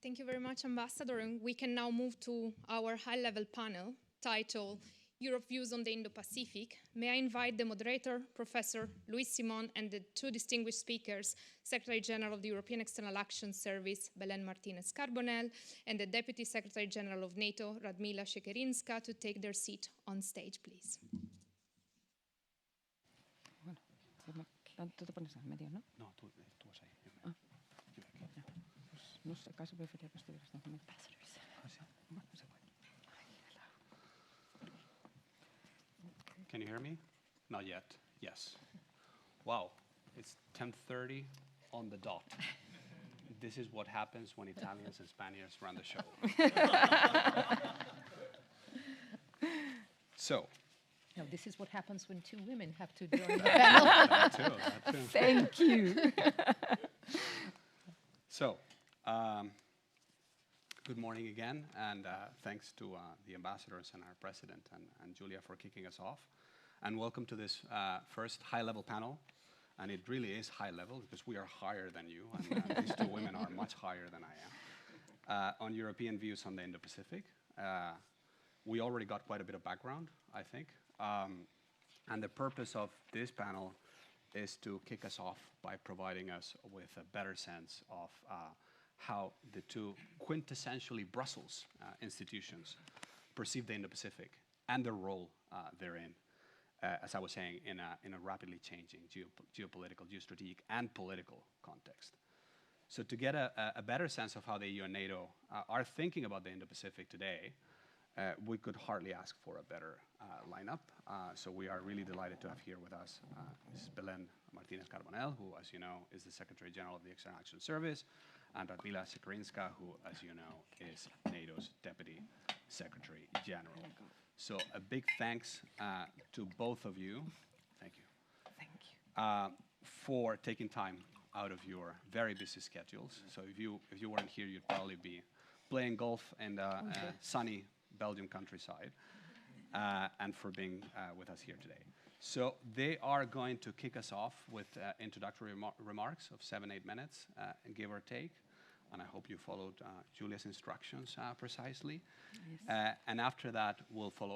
Thank you very much, Ambassador. And we can now move to our high-level panel titled Europe Views on the Indo-Pacific. May I invite the moderator, Professor Luis Simón, and the two distinguished speakers, Secretary General of the European External Action Service, Belén Martinez Carbonell, and the Deputy Secretary General of NATO, Radmila Šhekerinska, to take their seat on stage, please. Tú te pones en medio, ¿no? No, tú vas ahí. Ah. Pues no sé, casi prefería que estuvieras en medio. Bueno, se puede. Can you hear me? Not yet. Yes. Wow, it's 10:30 on the dot. This is what happens when Italians and Spaniards run the show. So. No, this is what happens when two women have to join the panel. That too. Thank you. So, good morning again, and thanks to the ambassadors and our president and Julia for kicking us off. And welcome to this first high-level panel. And it really is high-level because we are higher than you, and these two women are much higher than I am, on European views on the Indo-Pacific. We already got quite a bit of background, I think. And the purpose of this panel is to kick us off by providing us with a better sense of how the two quintessentially Brussels institutions perceive the Indo-Pacific and their role therein, as I was saying, in a rapidly changing geopolitical, geostrategic, and political context. So to get a better sense of how the EU and NATO are thinking about the Indo-Pacific today, we could hardly ask for a better lineup. So we are really delighted to have here with us Ms. Belén Martinez Carbonell, who, as you know, is the Secretary General of the External Action Service, and Radmila Šhekerinska, who, as you know, is NATO's Deputy Secretary General. So a big thanks to both of you. Thank you. Thank you. For taking time out of your very busy schedules. So if you weren't here, you'd probably be playing golf in the sunny Belgian countryside, and for being with us here today. So they are going to kick us off with introductory remarks of 7-8 minutes, give or take. And I hope you followed Julia's instructions precisely. Yes. And after that,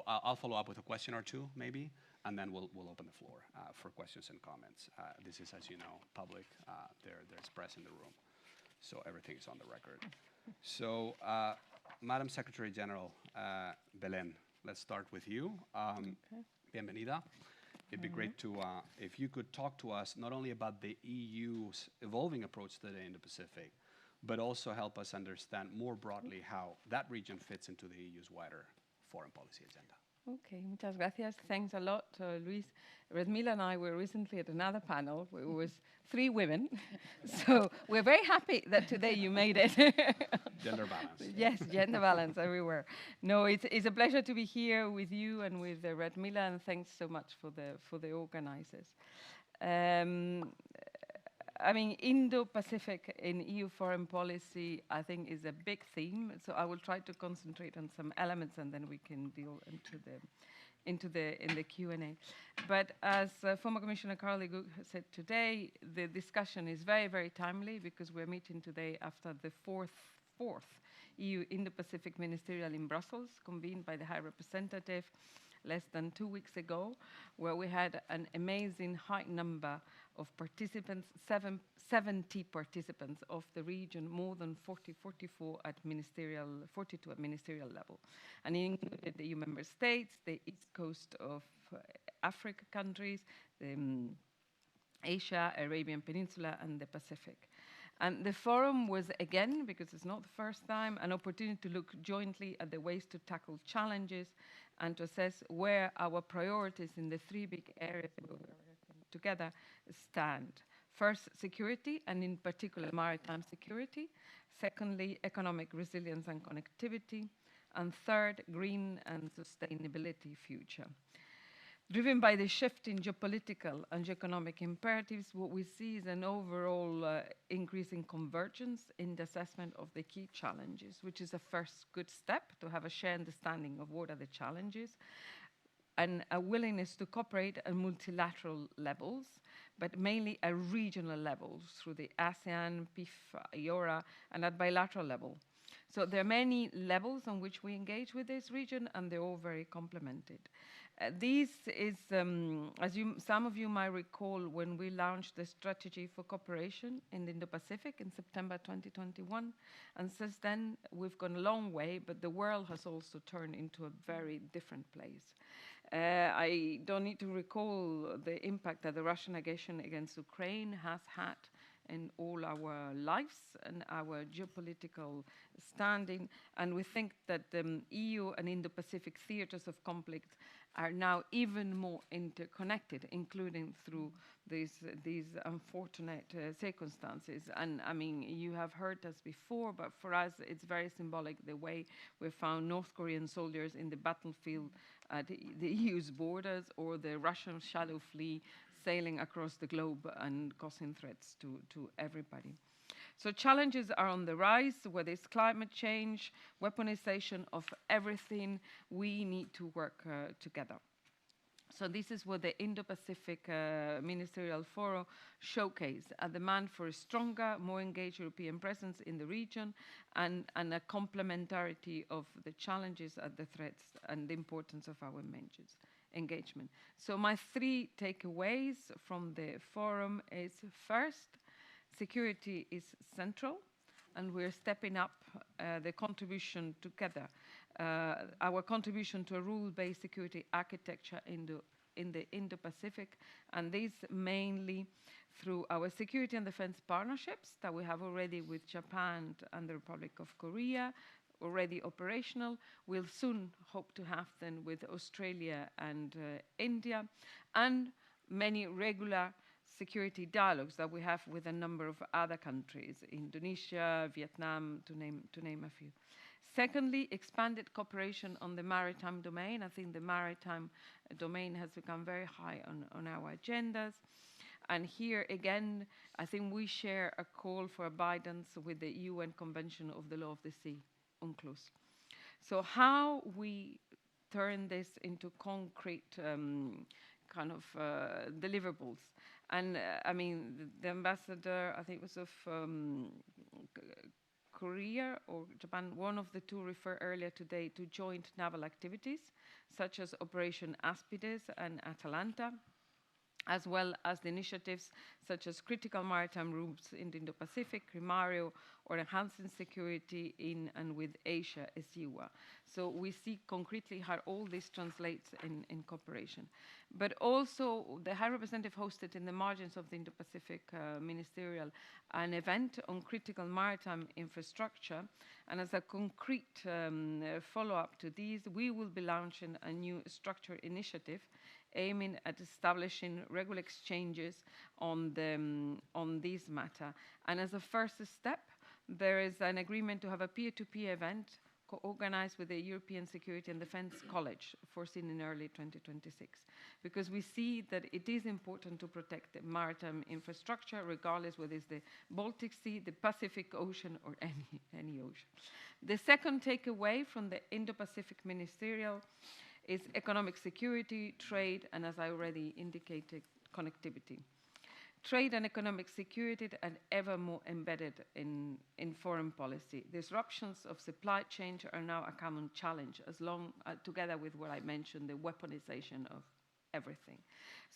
I'll follow up with a question or two, maybe, and then we'll open the floor for questions and comments. This is, as you know, public. There's press in the room, so everything is on the record. So, Madam Secretary General Belén, let's start with you. Bienvenida. It'd be great to, if you could talk to us not only about the EU's evolving approach to the Indo-Pacific, but also help us understand more broadly how that region fits into the EU's wider foreign policy agenda. Okay, muchas gracias. Thanks a lot, Luis. Radmila and I were recently at another panel where it was 3 women. So we're very happy that today you made it. Gender balance. Yes, gender balance everywhere. No, it's a pleasure to be here with you and with Radmila, and thanks so much for the organizers. I mean, Indo-Pacific in EU foreign policy, I think, is a big theme. So I will try to concentrate on some elements, and then we can deal in the Q&A. But as former Commissioner Karl de Gucht said today, the discussion is very, very timely because we're meeting today after the fourth EU Indo-Pacific Ministerial in Brussels, convened by the High Representative less than 2 weeks ago, where we had an amazing high number of participants, 70 participants of the region, more than 42 at ministerial level. And it included the EU member states, the east coast of Africa countries, Asia, Arabian Peninsula, and the Pacific. And the forum was, again, because it's not the first time, an opportunity to look jointly at the ways to tackle challenges and to assess where our priorities in the 3 big areas that we're working together stand. First, security, and in particular maritime security. Secondly, economic resilience and connectivity. And third, green and sustainability future. Driven by the shift in geopolitical and economic imperatives, what we see is an overall increasing convergence in the assessment of the key challenges, which is a first good step to have a shared understanding of what are the challenges, and a willingness to cooperate at multilateral levels, but mainly at regional levels through the ASEAN, PIF, IORA, and at bilateral level, So there are many levels on which we engage with this region, and they're all very complemented. This is, as some of you might recall, when we launched the strategy for cooperation in the Indo-Pacific in September 2021. And since then, we've gone a long way, but the world has also turned into a very different place. I don't need to recall the impact that the Russian aggression against Ukraine has had in all our lives and our geopolitical standing. And we think that the EU and Indo-Pacific theaters of conflict are now even more interconnected, including through these unfortunate circumstances. And I mean, you have heard us before, but for us, it's very symbolic the way we found North Korean soldiers in the battlefield at the EU's borders, or the Russian shadow fleet sailing across the globe and causing threats to everybody. So challenges are on the rise, whether it's climate change, weaponization of everything. We need to work together. So this is what the Indo-Pacific Ministerial Forum showcased, a demand for a stronger, more engaged European presence in the region, and a complementarity of the challenges and the threats and the importance of our engagement. So my 3 takeaways from the forum is, first, security is central, and we're stepping up the contribution together, our contribution to a rule-based security architecture in the Indo-Pacific, and this mainly through our security and defense partnerships that we have already with Japan and the Republic of Korea, already operational. We'll soon hope to have them with Australia and India, and many regular security dialogues that we have with a number of other countries, Indonesia, Vietnam, to name a few. Secondly, expanded cooperation on the maritime domain. I think the maritime domain has become very high on our agendas. And here again, I think we share a call for abidance with the UN Convention of the Law of the Sea, UNCLOS. So how we turn this into concrete kind of deliverables. And I mean, the ambassador, I think it was of Korea or Japan, one of the 2 referred earlier today to joint naval activities, such as Operation Aspides and Atalanta, as well as the initiatives such as critical maritime routes in the Indo-Pacific, CRIMARIO, or enhancing security in and with Asia, ESIWA. So we see concretely how all this translates in cooperation. But also, the High Representative hosted in the margins of the Indo-Pacific Ministerial an event on critical maritime infrastructure. And as a concrete follow-up to these, we will be launching a new structure initiative aiming at establishing regular exchanges on this matter. And as a first step, there is an agreement to have a peer-to-peer event co-organized with the European Security and Defense College, foreseen in early 2026, because we see that it is important to protect the maritime infrastructure, regardless whether it's the Baltic Sea, the Pacific Ocean, or any ocean. The second takeaway from the Indo-Pacific Ministerial is economic security, trade, and as I already indicated, connectivity. Trade and economic security are ever more embedded in foreign policy. Disruptions of supply chain are now a common challenge, together with what I mentioned, the weaponization of everything.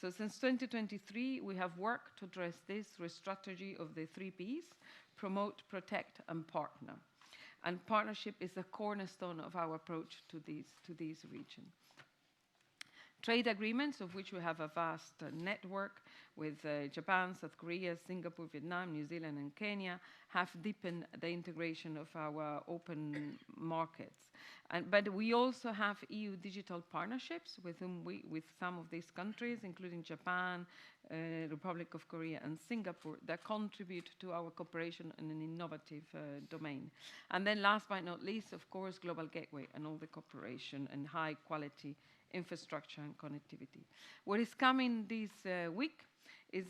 So since 2023, we have worked to address this through a strategy of the 3 Ps, promote, protect, and partner. And partnership is a cornerstone of our approach to these regions. Trade agreements, of which we have a vast network with Japan, South Korea, Singapore, Vietnam, New Zealand, and Kenya, have deepened the integration of our open markets. But we also have EU digital partnerships with some of these countries, including Japan, Republic of Korea, and Singapore, that contribute to our cooperation in an innovative domain. And then last but not least, of course, Global Gateway and all the cooperation and high quality infrastructure and connectivity. What is coming this week is,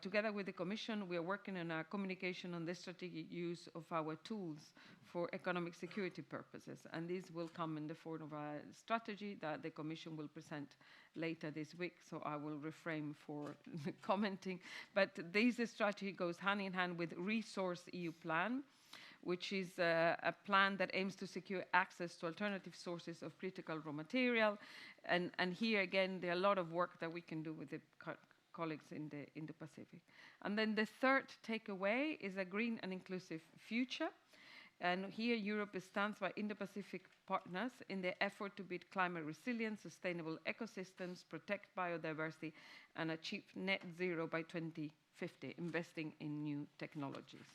together with the Commission, we are working on a communication on the strategic use of our tools for economic security purposes. And this will come in the form of a strategy that the Commission will present later this week, so I will refrain for commenting. But this strategy goes hand in hand with Resource EU Plan, which is a plan that aims to secure access to alternative sources of critical raw material. And here again, there are a lot of work that we can do with the colleagues in the Indo-Pacific. And then the third takeaway is a green and inclusive future. And here Europe stands by Indo-Pacific partners in their effort to build climate resilient, sustainable ecosystems, protect biodiversity, and achieve net zero by 2050, investing in new technologies.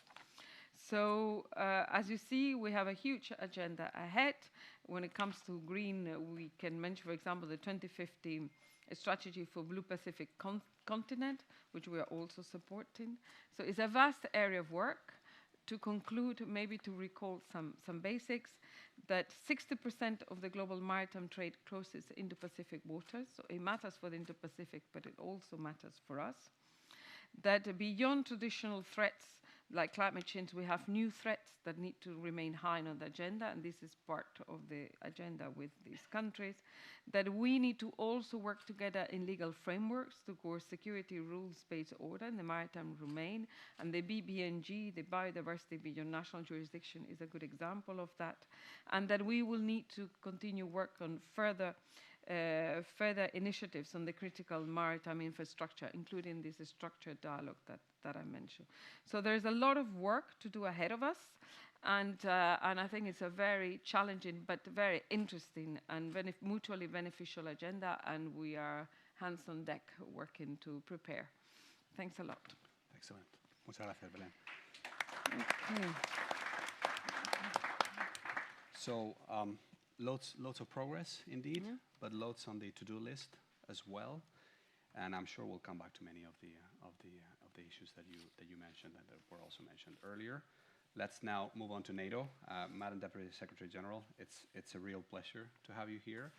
So as you see, we have a huge agenda ahead. When it comes to green, we can mention, for example, the 2050 strategy for Blue Pacific continent, which we are also supporting. So it's a vast area of work. To conclude, maybe to recall some basics, that 60% of the global maritime trade crosses Indo-Pacific waters. So it matters for the Indo-Pacific, but it also matters for us. That beyond traditional threats like climate change, we have new threats that need to remain high on the agenda, and this is part of the agenda with these countries. That we need to also work together in legal frameworks to course security rules-based order in the maritime domain, and the BBNG, the biodiversity beyond national jurisdiction, is a good example of that. And that we will need to continue work on further initiatives on the critical maritime infrastructure, including this structured dialogue that I mentioned. So there's a lot of work to do ahead of us, and I think it's a very challenging but very interesting and mutually beneficial agenda, and we are hands on deck working to prepare. Thanks a lot. Excellent. Muchas gracias, Belén. Okay. So loads of progress indeed, but loads on the to-do list as well, and I'm sure we'll come back to many of the issues that you mentioned and that were also mentioned earlier. Let's now move on to NATO. Madam Deputy Secretary General, it's a real pleasure to have you here.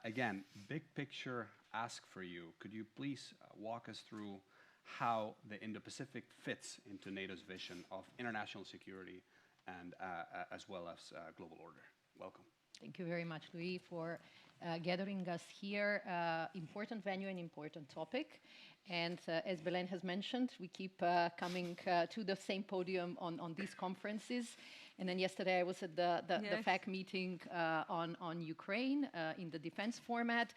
Again, big picture ask for you. Could you please walk us through how the Indo-Pacific fits into NATO's vision of international security and as well as global order? Welcome. Thank you very much, Louis, for gathering us here. Important venue and important topic. And as Belén has mentioned, we keep coming to the same podium on these conferences. And then yesterday I was at the FAC meeting on Ukraine in the defense format.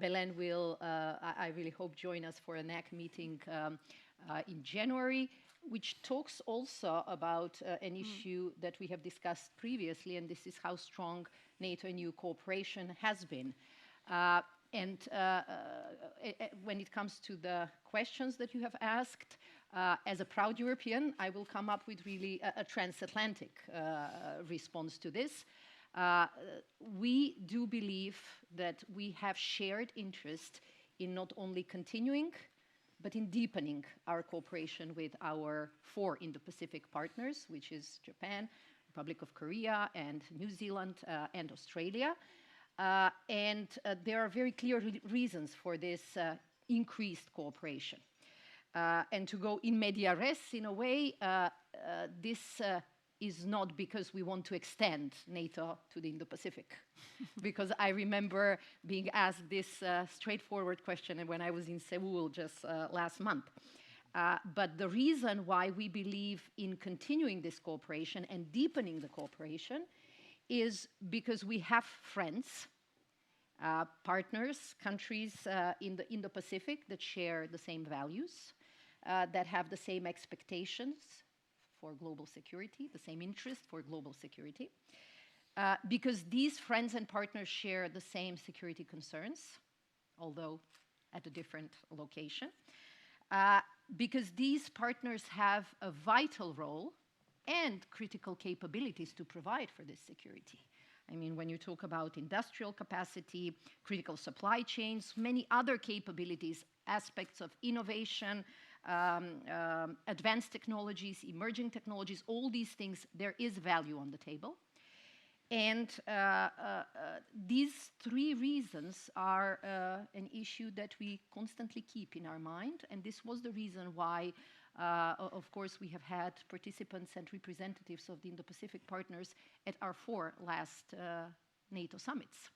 Belén will, I really hope, join us for a NAC meeting in January, which talks also about an issue that we have discussed previously, and this is how strong NATO and EU cooperation has been. And when it comes to the questions that you have asked, as a proud European, I will come up with really a transatlantic response to this. We do believe that we have shared interest in not only continuing, but in deepening our cooperation with our 4 Indo-Pacific partners, which is Japan, Republic of Korea, and New Zealand, and Australia. And there are very clear reasons for this increased cooperation. And to go in media res, in a way, this is not because we want to extend NATO to the Indo-Pacific. Because I remember being asked this straightforward question when I was in Seoul just last month. But the reason why we believe in continuing this cooperation and deepening the cooperation is because we have friends, partners, countries in the Indo-Pacific that share the same values, that have the same expectations for global security, the same interest for global security, because these friends and partners share the same security concerns, although at a different location, because these partners have a vital role and critical capabilities to provide for this security. I mean, when you talk about industrial capacity, critical supply chains, many other capabilities, aspects of innovation, advanced technologies, emerging technologies, all these things, there is value on the table. And these 3 reasons are an issue that we constantly keep in our mind. And this was the reason why, of course, we have had participants and representatives of the Indo-Pacific partners at our 4 last NATO summits.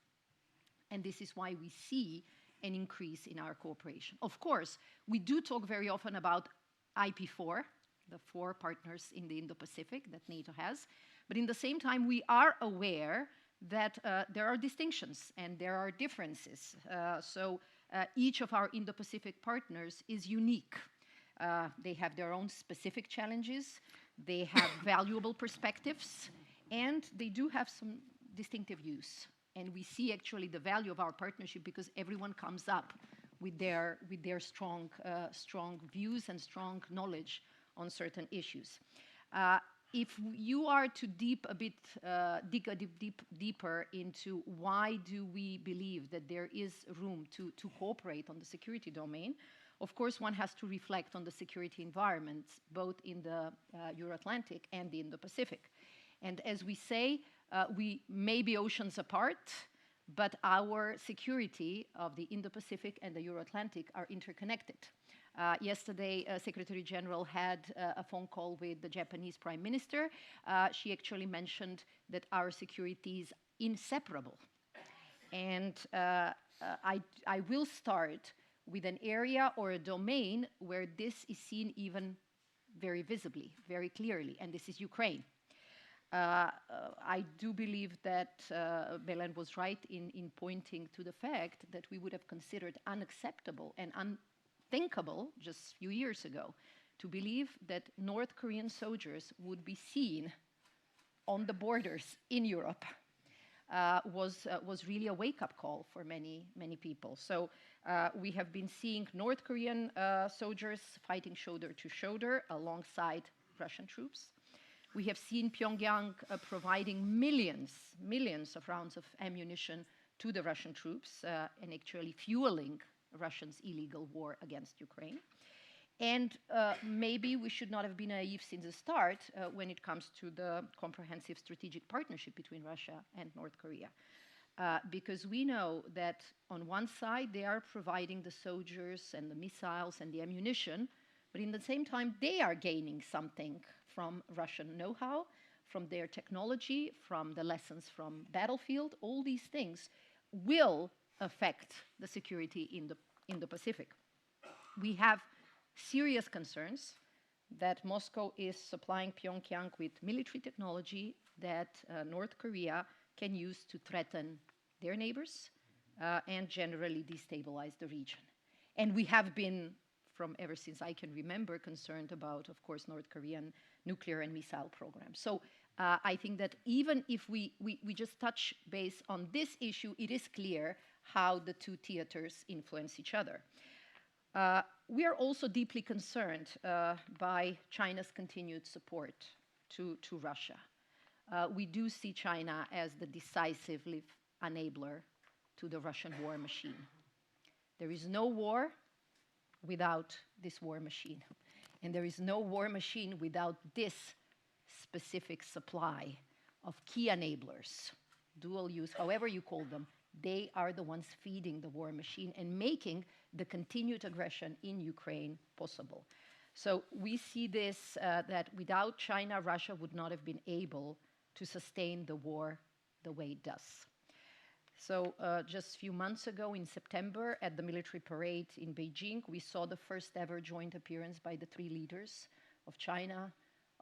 And this is why we see an increase in our cooperation. Of course, we do talk very often about IP4, the 4 partners in the Indo-Pacific that NATO has. But in the same time, we are aware that there are distinctions and there are differences. Each of our Indo-Pacific partners is unique. They have their own specific challenges, they have valuable perspectives, and they do have some distinctive views. And we see actually the value of our partnership because everyone comes up with their strong views and strong knowledge on certain issues. If you are to dig a bit deeper into why do we believe that there is room to cooperate on the security domain, of course, one has to reflect on the security environments, both in the Euro-Atlantic and the Indo-Pacific. And as we say, we may be oceans apart, but our security of the Indo-Pacific and the Euro-Atlantic are interconnected. Yesterday, Secretary General had a phone call with the Japanese Prime Minister. She actually mentioned that our security is inseparable. And I will start with an area or a domain where this is seen even very visibly, very clearly, and this is Ukraine. I do believe that Belén was right in pointing to the fact that we would have considered unacceptable and unthinkable just a few years ago to believe that North Korean soldiers would be seen on the borders in Europe. Was really a wake-up call for many people. So we have been seeing North Korean soldiers fighting shoulder to shoulder alongside Russian troops. We have seen Pyongyang providing millions of rounds of ammunition to the Russian troops and actually fueling Russia's illegal war against Ukraine. And maybe we should not have been naive since the start when it comes to the comprehensive strategic partnership between Russia and North Korea. Because we know that on one side they are providing the soldiers and the missiles and the ammunition, but in the same time they are gaining something from Russian know-how, from their technology, from the lessons from battlefield. All these things will affect the security in the Pacific. We have serious concerns that Moscow is supplying Pyongyang with military technology that North Korea can use to threaten their neighbors and generally destabilize the region. And we have been, from ever since I can remember, concerned about, of course, North Korean nuclear and missile programs. So I think that even if we just touch base on this issue, it is clear how the two theaters influence each other. We are also deeply concerned by China's continued support to Russia. We do see China as the decisive enabler to the Russian war machine. There is no war without this war machine. And there is no war machine without this specific supply of key enablers, dual use, however you call them. They are the ones feeding the war machine and making the continued aggression in Ukraine possible. So we see this, that without China, Russia would not have been able to sustain the war the way it does. So just a few months ago in September at the military parade in Beijing, we saw the first ever joint appearance by the 3 leaders of China,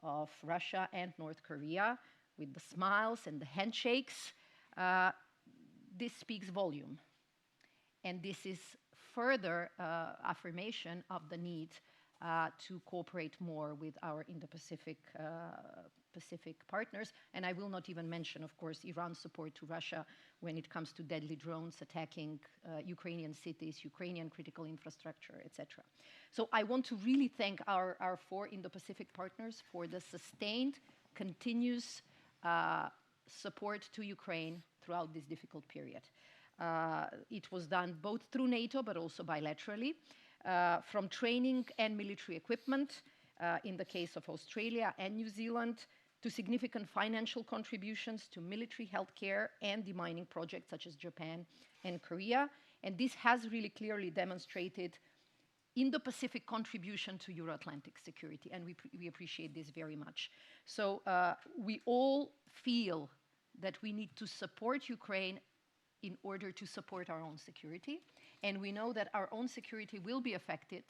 of Russia and North Korea with the smiles and the handshakes. This speaks volume. And this is further affirmation of the need to cooperate more with our Indo-Pacific partners. And I will not even mention, of course, Iran's support to Russia when it comes to deadly drones attacking Ukrainian cities, Ukrainian critical infrastructure, etc. So I want to really thank our 4 Indo-Pacific partners for the sustained, continuous support to Ukraine throughout this difficult period. It was done both through NATO, but also bilaterally, from training and military equipment, in the case of Australia and New Zealand, to significant financial contributions to military healthcare and demining projects such as Japan and Korea. And this has really clearly demonstrated Indo-Pacific contribution to Euro-Atlantic security, and we appreciate this very much. So we all feel that we need to support Ukraine in order to support our own security. And we know that our own security will be affected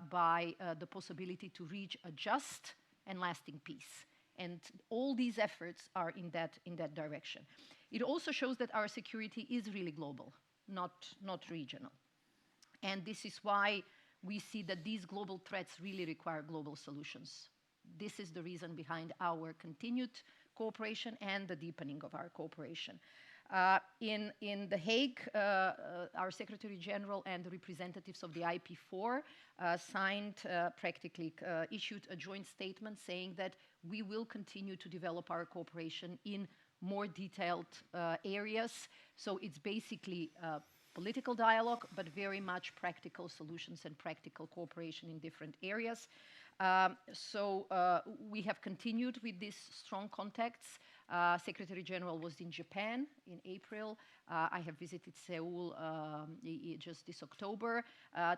by the possibility to reach a just and lasting peace. And all these efforts are in that direction. It also shows that our security is really global, not regional. And this is why we see that these global threats really require global solutions. This is the reason behind our continued cooperation and the deepening of our cooperation. In The Hague, our Secretary General and the representatives of the IP4 issued a joint statement saying that we will continue to develop our cooperation in more detailed areas. So it's basically political dialogue, but very much practical solutions and practical cooperation in different areas. We have continued with these strong contacts. Secretary General was in Japan in April. I have visited Seoul just this October,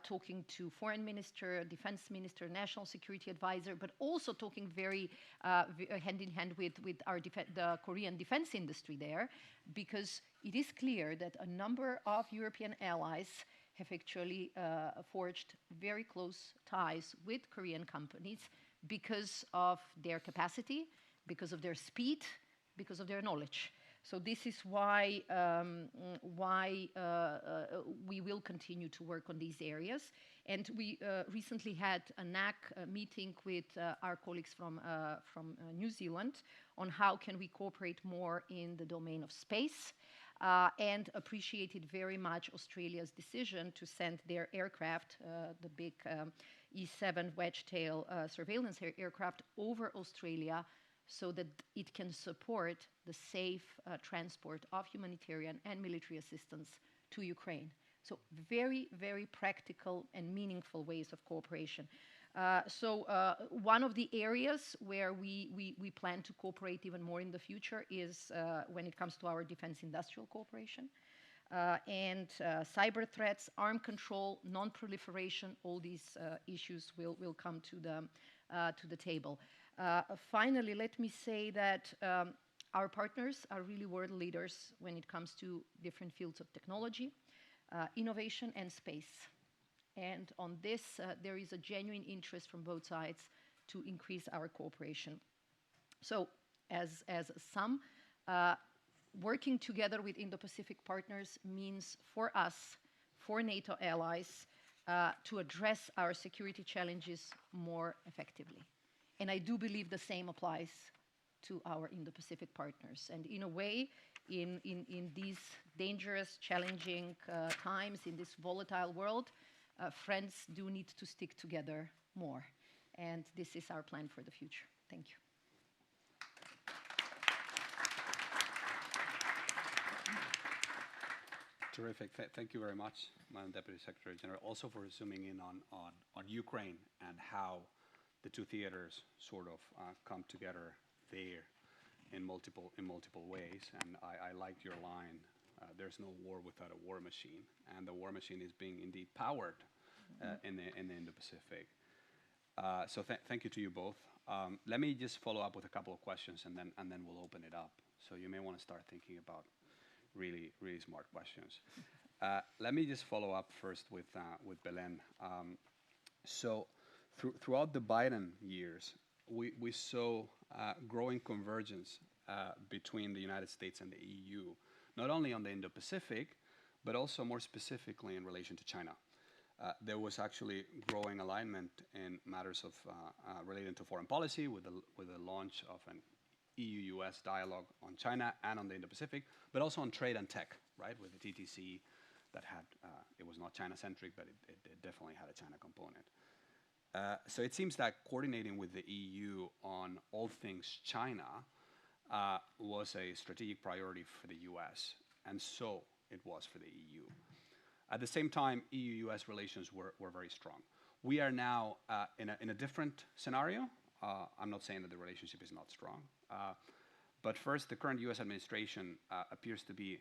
talking to Foreign Minister, Defense Minister, National Security Advisor, but also talking very hand in hand with the Korean defense industry there, because it is clear that a number of European allies have actually forged very close ties with Korean companies because of their capacity, because of their speed, because of their knowledge. So this is why we will continue to work on these areas. And we recently had a NAC meeting with our colleagues from New Zealand on how can we cooperate more in the domain of space, and appreciated very much Australia's decision to send their aircraft, the big E-7 wedge-tail surveillance aircraft, over Australia, so that it can support the safe transport of humanitarian and military assistance to Ukraine. So very, very practical and meaningful ways of cooperation. One of the areas where we plan to cooperate even more in the future is when it comes to our defense industrial cooperation. And cyber threats, arm control, non-proliferation, all these issues will come to the table. Finally, let me say that our partners are really world leaders when it comes to different fields of technology, innovation, and space. And on this, there is a genuine interest from both sides to increase our cooperation. So, as a sum, working together with Indo-Pacific partners means for us, for NATO allies, to address our security challenges more effectively. And I do believe the same applies to our Indo-Pacific partners. And in a way, in these dangerous, challenging times, in this volatile world, friends do need to stick together more. And this is our plan for the future. Thank you. Terrific. Thank you very much, Madam Deputy Secretary General, also for zooming in on Ukraine and how the two theaters sort of come together there in multiple ways. And I liked your line, there's no war without a war machine. And the war machine is being indeed powered in the Indo-Pacific. So thank you to you both. Let me just follow up with a couple of questions, and then we'll open it up. So you may want to start thinking about really, really smart questions. Let me just follow up first with Belén. So throughout the Biden years, we saw growing convergence between the United States and the EU, not only on the Indo-Pacific, but also more specifically in relation to China. There was actually growing alignment in matters of relating to foreign policy with the launch of an EU-US dialogue on China and on the Indo-Pacific, but also on trade and tech, right, with the TTC that had, it was not China-centric, but it definitely had a China component. So it seems that coordinating with the EU on all things China was a strategic priority for the US, and so it was for the EU. At the same time, EU-US relations were very strong. We are now in a different scenario. I'm not saying that the relationship is not strong, but first, the current US administration appears to be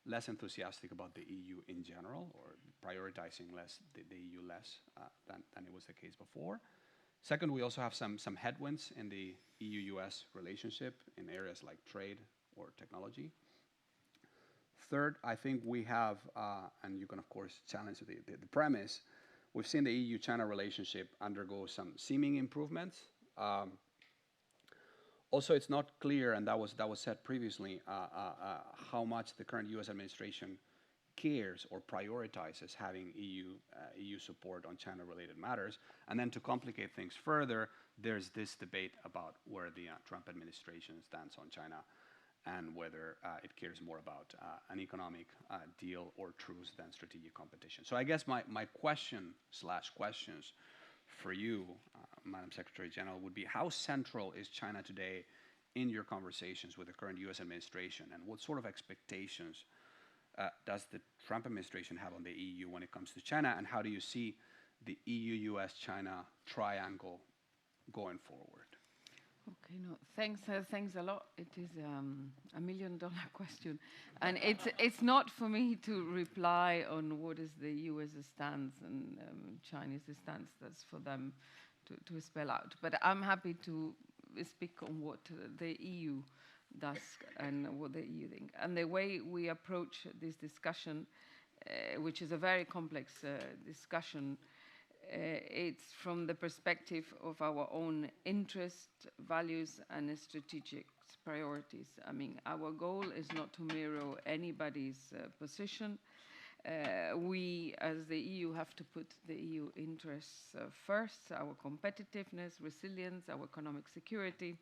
less enthusiastic about the EU in general, or prioritizing the EU less than it was the case before. Second, we also have some headwinds in the EU-US relationship in areas like trade or technology. Third, I think we have, and you can of course challenge the premise, we've seen the EU-China relationship undergo some seeming improvements. Also, it's not clear, and that was said previously, how much the current U.S. administration cares or prioritizes having EU support on China-related matters. And then to complicate things further, there's this debate about where the Trump administration stands on China and whether it cares more about an economic deal or truce than strategic competition. So I guess my questions for you, Madam Secretary General, would be how central is China today in your conversations with the current U.S. administration, and what sort of expectations does the Trump administration have on the EU when it comes to China, and how do you see the EU-US-China triangle going forward? Okay, no, thanks a lot. It is a $1 million question, and it's not for me to reply on what is the U.S. stance and Chinese stance. That's for them to spell out. But I'm happy to speak on what the EU does and what the EU think. And the way we approach this discussion, which is a very complex discussion, it's from the perspective of our own interest, values, and strategic priorities. I mean, our goal is not to mirror anybody's position. We, as the EU, have to put the EU interests first, our competitiveness, resilience, our economic security.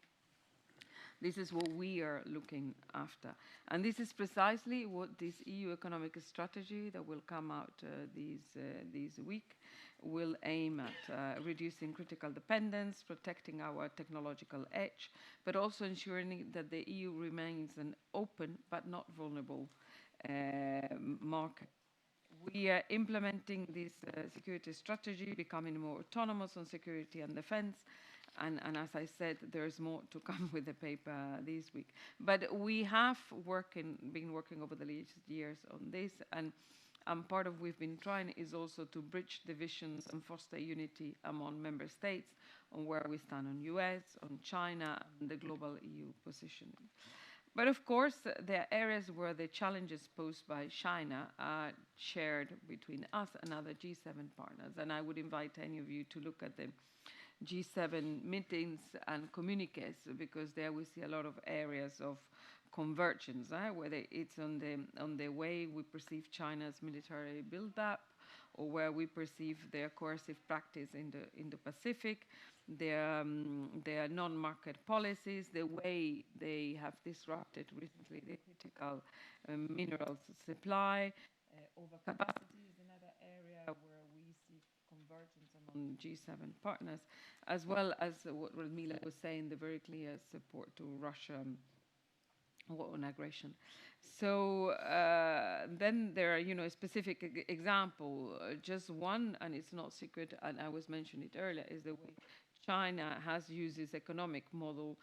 This is what we are looking after. And this is precisely what this EU economic strategy that will come out this week will aim at, reducing critical dependence, protecting our technological edge, but also ensuring that the EU remains an open but not vulnerable market. We are implementing this security strategy, becoming more autonomous on security and defense. And as I said, there's more to come with the paper this week. But we have been working over the last years on this, and part of what we've been trying is also to bridge divisions and foster unity among member states on where we stand on US, on China, and the global EU positioning. But of course, there are areas where the challenges posed by China are shared between us and other G7 partners. And I would invite any of you to look at the G7 meetings and communiques, because there we see a lot of areas of convergence, whether it's on the way we perceive China's military build-up, or where we perceive their coercive practice in the Indo-Pacific, their non-market policies, the way they have disrupted recently the critical minerals supply, overcapacity is another area where we see convergence among G7 partners, as well as what Radmila was saying, the very clear support to Russia on aggression. So then there are, a specific example, just one, and it's not secret, and I was mentioning it earlier, is the way China has used its economic model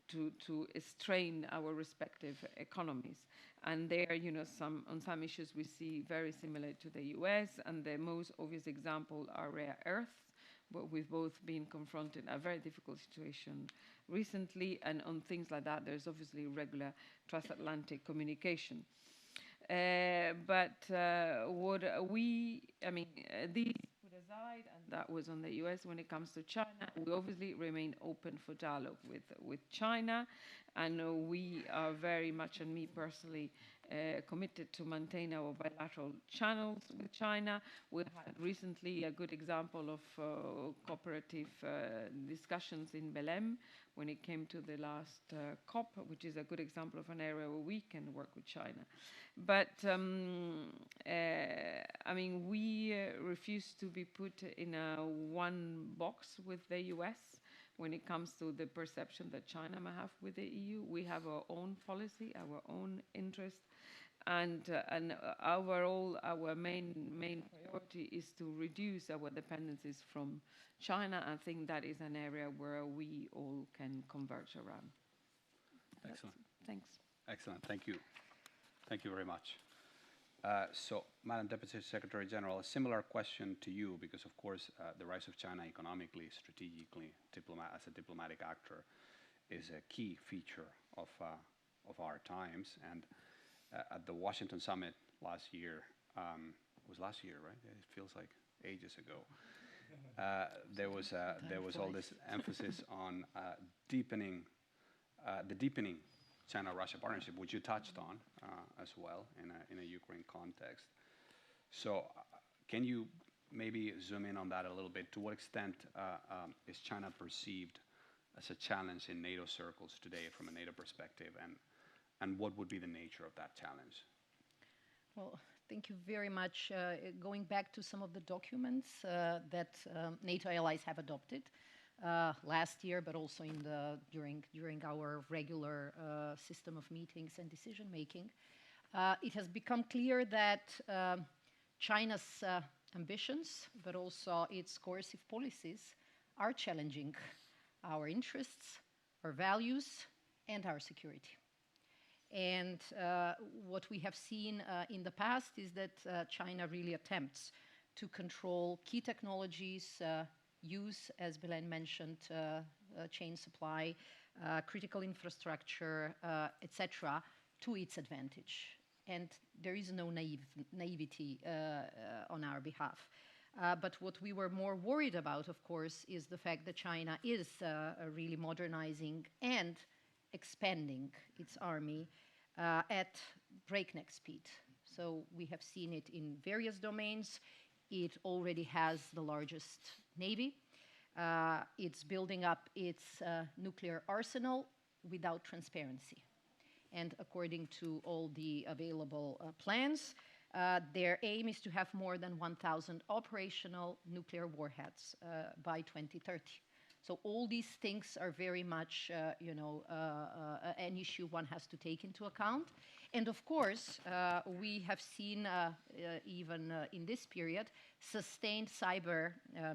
to strain our respective economies. And there, on some issues we see very similar to the US, and the most obvious example are rare earths, but we've both been confronted a very difficult situation recently, and on things like that, there's obviously regular transatlantic communication. But what these put aside, and that was on the US. When it comes to China, we obviously remain open for dialogue with China, and we are very much, and me personally, committed to maintain our bilateral channels with China. We had recently a good example of cooperative discussions in Belém when it came to the last COP, which is a good example of an area where we can work with China. But we refuse to be put in a one box with the US when it comes to the perception that China may have with the EU. We have our own policy, our own interest, and overall, our main priority is to reduce our dependencies from China. I think that is an area where we all can converge around. Excellent. Thanks. Excellent. Thank you. Thank you very much. So, Madam Deputy Secretary General, a similar question to you, because of course the rise of China economically, strategically, as a diplomatic actor, is a key feature of our times. And at the Washington summit last year, it was last year, right? It feels like ages ago. There was all this emphasis on deepening the deepening China-Russia partnership, which you touched on as well in a Ukraine context. So can you maybe zoom in on that a little bit? To what extent is China perceived as a challenge in NATO circles today from a NATO perspective, and what would be the nature of that challenge? Well, thank you very much. Going back to some of the documents that NATO allies have adopted last year, but also during our regular system of meetings and decision making, it has become clear that China's ambitions, but also its coercive policies, are challenging our interests, our values, and our security. And what we have seen in the past is that China really attempts to control key technologies, use, as Belén mentioned, chain supply, critical infrastructure, etc., to its advantage. And there is no naivety on our behalf. But what we were more worried about, of course, is the fact that China is really modernizing and expanding its army at breakneck speed. So we have seen it in various domains. It already has the largest navy. It's building up its nuclear arsenal without transparency. And according to all the available plans, their aim is to have more than 1,000 operational nuclear warheads by 2030. So all these things are very much, an issue one has to take into account. And of course, we have seen, even in this period, sustained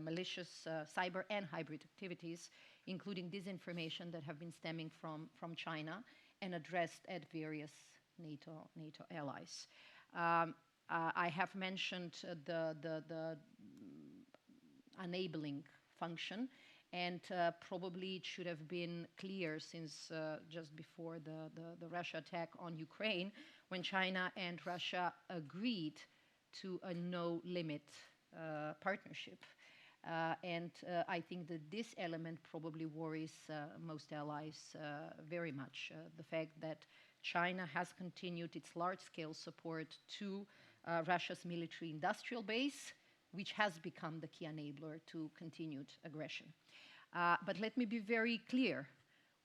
malicious cyber and hybrid activities, including disinformation that have been stemming from China and addressed at various NATO allies. I have mentioned the enabling function, and probably it should have been clear since just before the Russia attack on Ukraine, when China and Russia agreed to a no-limit partnership. And I think that this element probably worries most allies very much. The fact that China has continued its large-scale support to Russia's military-industrial base, which has become the key enabler to continued aggression. But let me be very clear.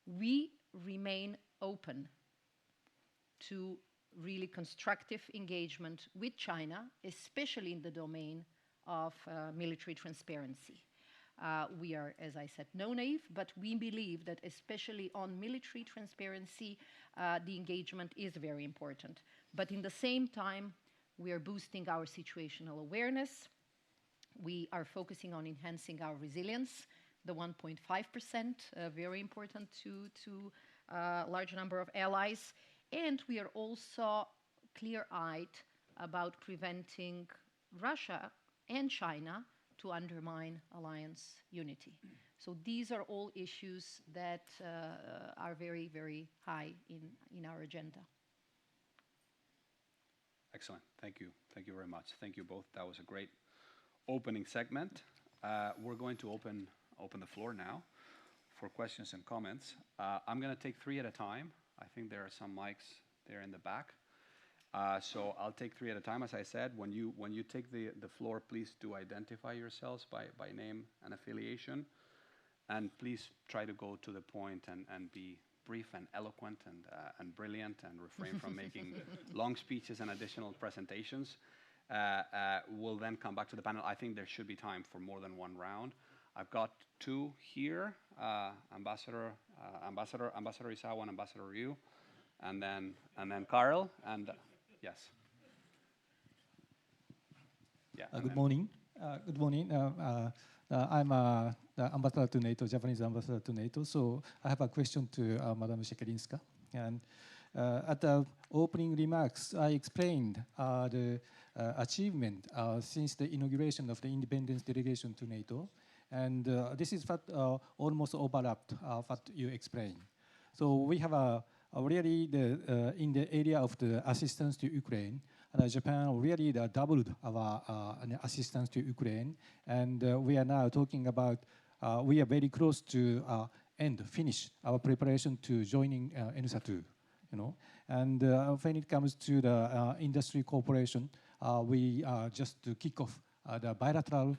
We remain open to really constructive engagement with China, especially in the domain of military transparency. We are, as I said, no naive, but we believe that especially on military transparency, the engagement is very important. But in the same time, we are boosting our situational awareness. We are focusing on enhancing our resilience, the 1.5%, very important to a large number of allies. And we are also clear-eyed about preventing Russia and China to undermine alliance unity. So these are all issues that are very, very high in our agenda. Excellent. Thank you. Thank you very much. Thank you both. That was a great opening segment. We're going to open the floor now for questions and comments. I'm going to take 3 at a time. I think there are some mics there in the back. So I'll take 3 at a time. As I said, when you take the floor, please do identify yourselves by name and affiliation. And please try to go to the point and be brief and eloquent and brilliant, and refrain from making long speeches and additional presentations. We'll then come back to the panel. I think there should be time for more than one round. I've got 2 here, Ambassador Isawa and Ambassador Ryu, and then Carl, and yes. Yeah. Good morning. Good morning. I'm the ambassador to NATO, Japanese ambassador to NATO. So I have a question to Madam Šhekerinska. And at the opening remarks, I explained the achievement since the inauguration of the independence delegation to NATO. And this is what almost overlapped what you explained. So we have really in the area of the assistance to Ukraine, Japan really doubled our assistance to Ukraine, and we are now talking about we are very close to finish our preparation to joining ENUSA 2. And when it comes to the industry cooperation, we just to kick off the bilateral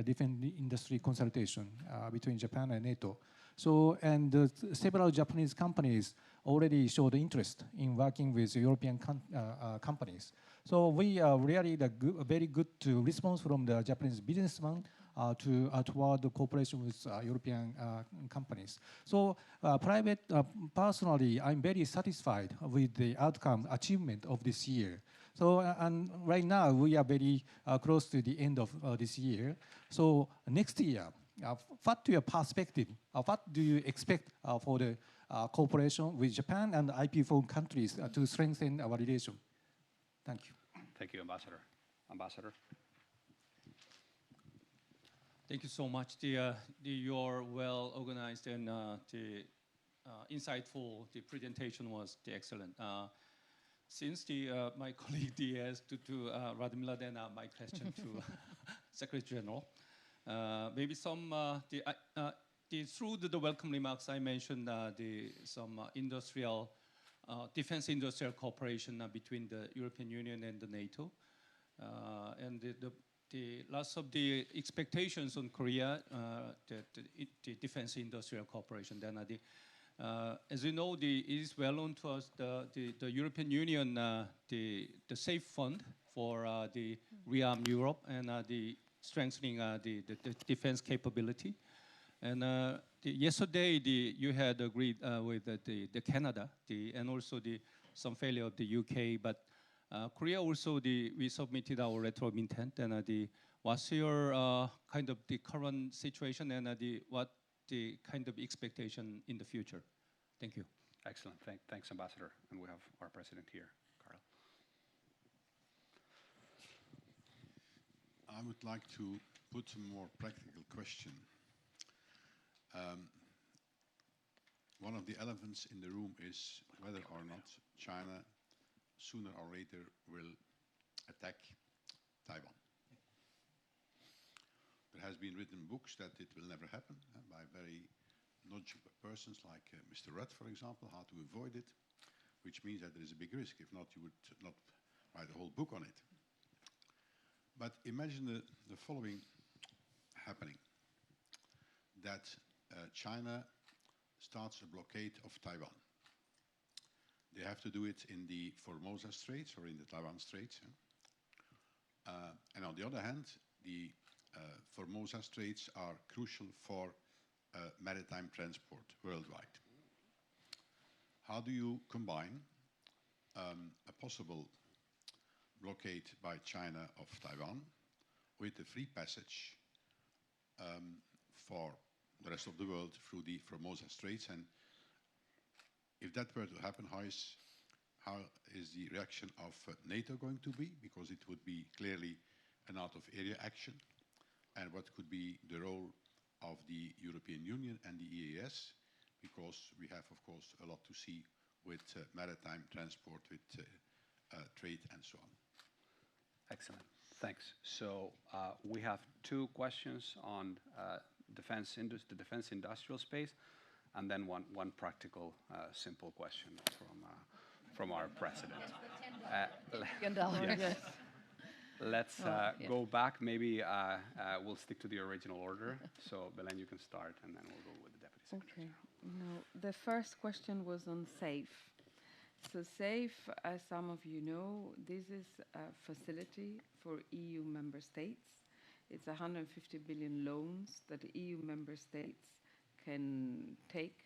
defense industry consultation between Japan and NATO. So, and several Japanese companies already showed interest in working with European companies. So we are really very good to response from the Japanese businessmen toward the cooperation with European companies. So personally, I'm very satisfied with the outcome achievement of this year. So and right now we are very close to the end of this year. So next year, what your perspective? What do you expect for the cooperation with Japan and IP4 countries to strengthen our relation? Thank you. Thank you, Ambassador. Ambassador. Thank you so much. Your well-organized and insightful presentation was excellent. Since my colleague asked to Radmila, then my question to Secretary General. Maybe some through the welcome remarks, I mentioned some defense industrial cooperation between the European Union and the NATO, and the lots of the expectations on Korea, the defense industrial cooperation. Then as you know, it is well known to us the European Union, the safe fund for the rearm Europe and the strengthening the defense capability. And yesterday, you had agreed with the Canada, and also some failure of the UK, but Korea also, we submitted our letter of intent, and what's your kind of the current situation, and what the kind of expectation in the future? Thank you. Excellent. Thanks, Ambassador. And we have our president here, Carl. I would like to put a more practical question. One of the elephants in the room is whether or not China sooner or later will attack Taiwan. There has been written books that it will never happen by very knowledgeable persons like Mr. Rudd, for example, how to avoid it, which means that there is a big risk. If not, you would not write a whole book on it. But imagine the following happening, that China starts a blockade of Taiwan. They have to do it in the Formosa Straits or in the Taiwan Straits. And on the other hand, the Formosa Straits are crucial for maritime transport worldwide. How do you combine a possible blockade by China of Taiwan with the free passage for the rest of the world through the Formosa Straits? And if that were to happen, how is the reaction of NATO going to be? Because it would be clearly an out-of-area action. And what could be the role of the European Union and the EAS? Because we have, of course, a lot to see with maritime transport, with trade and so on. Excellent. Thanks. So we have two questions on the defense industrial space, and then one practical, simple question from our president. Yes. Let's go back. Maybe we'll stick to the original order. So, Belén, you can start, and then we'll go with the Deputy Secretary. Okay. No, the first question was on SAFE. So SAFE, as some of you know, this is a facility for EU member states. It's 150 billion loans that the EU member states can take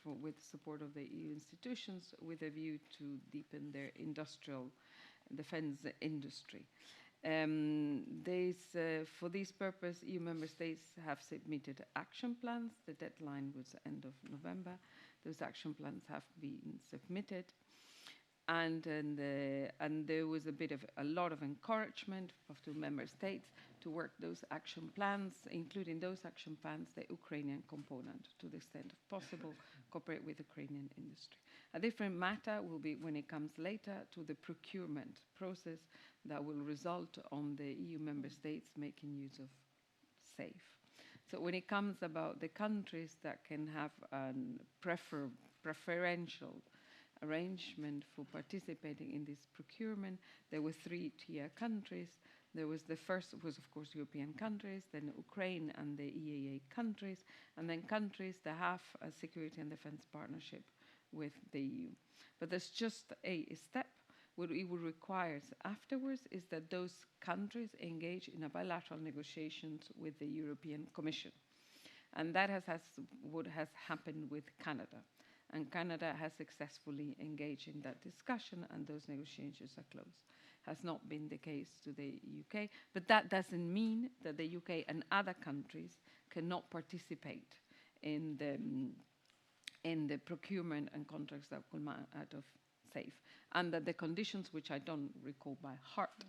with the support of the EU institutions with a view to deepen their industrial defense industry. For this purpose, EU member states have submitted action plans. The deadline was end of November. Those action plans have been submitted. And there was a lot of encouragement to member states to work those action plans, including those action plans, the Ukrainian component, to the extent possible, cooperate with Ukrainian industry. A different matter will be when it comes later to the procurement process that will result on the EU member states making use of SAFE. So when it comes about the countries that can have a preferential arrangement for participating in this procurement, there were 3-tier countries. There was the first was, of course, European countries, then Ukraine and the EAA countries, and then countries that have a security and defense partnership with the EU. But there's just a step. What it would require afterwards is that those countries engage in a bilateral negotiations with the European Commission. And that has what has happened with Canada. And Canada has successfully engaged in that discussion, and those negotiations are closed. Has not been the case to the UK, but that doesn't mean that the UK and other countries cannot participate in the procurement and contracts that come out of SAFE, and that the conditions, which I don't recall by heart,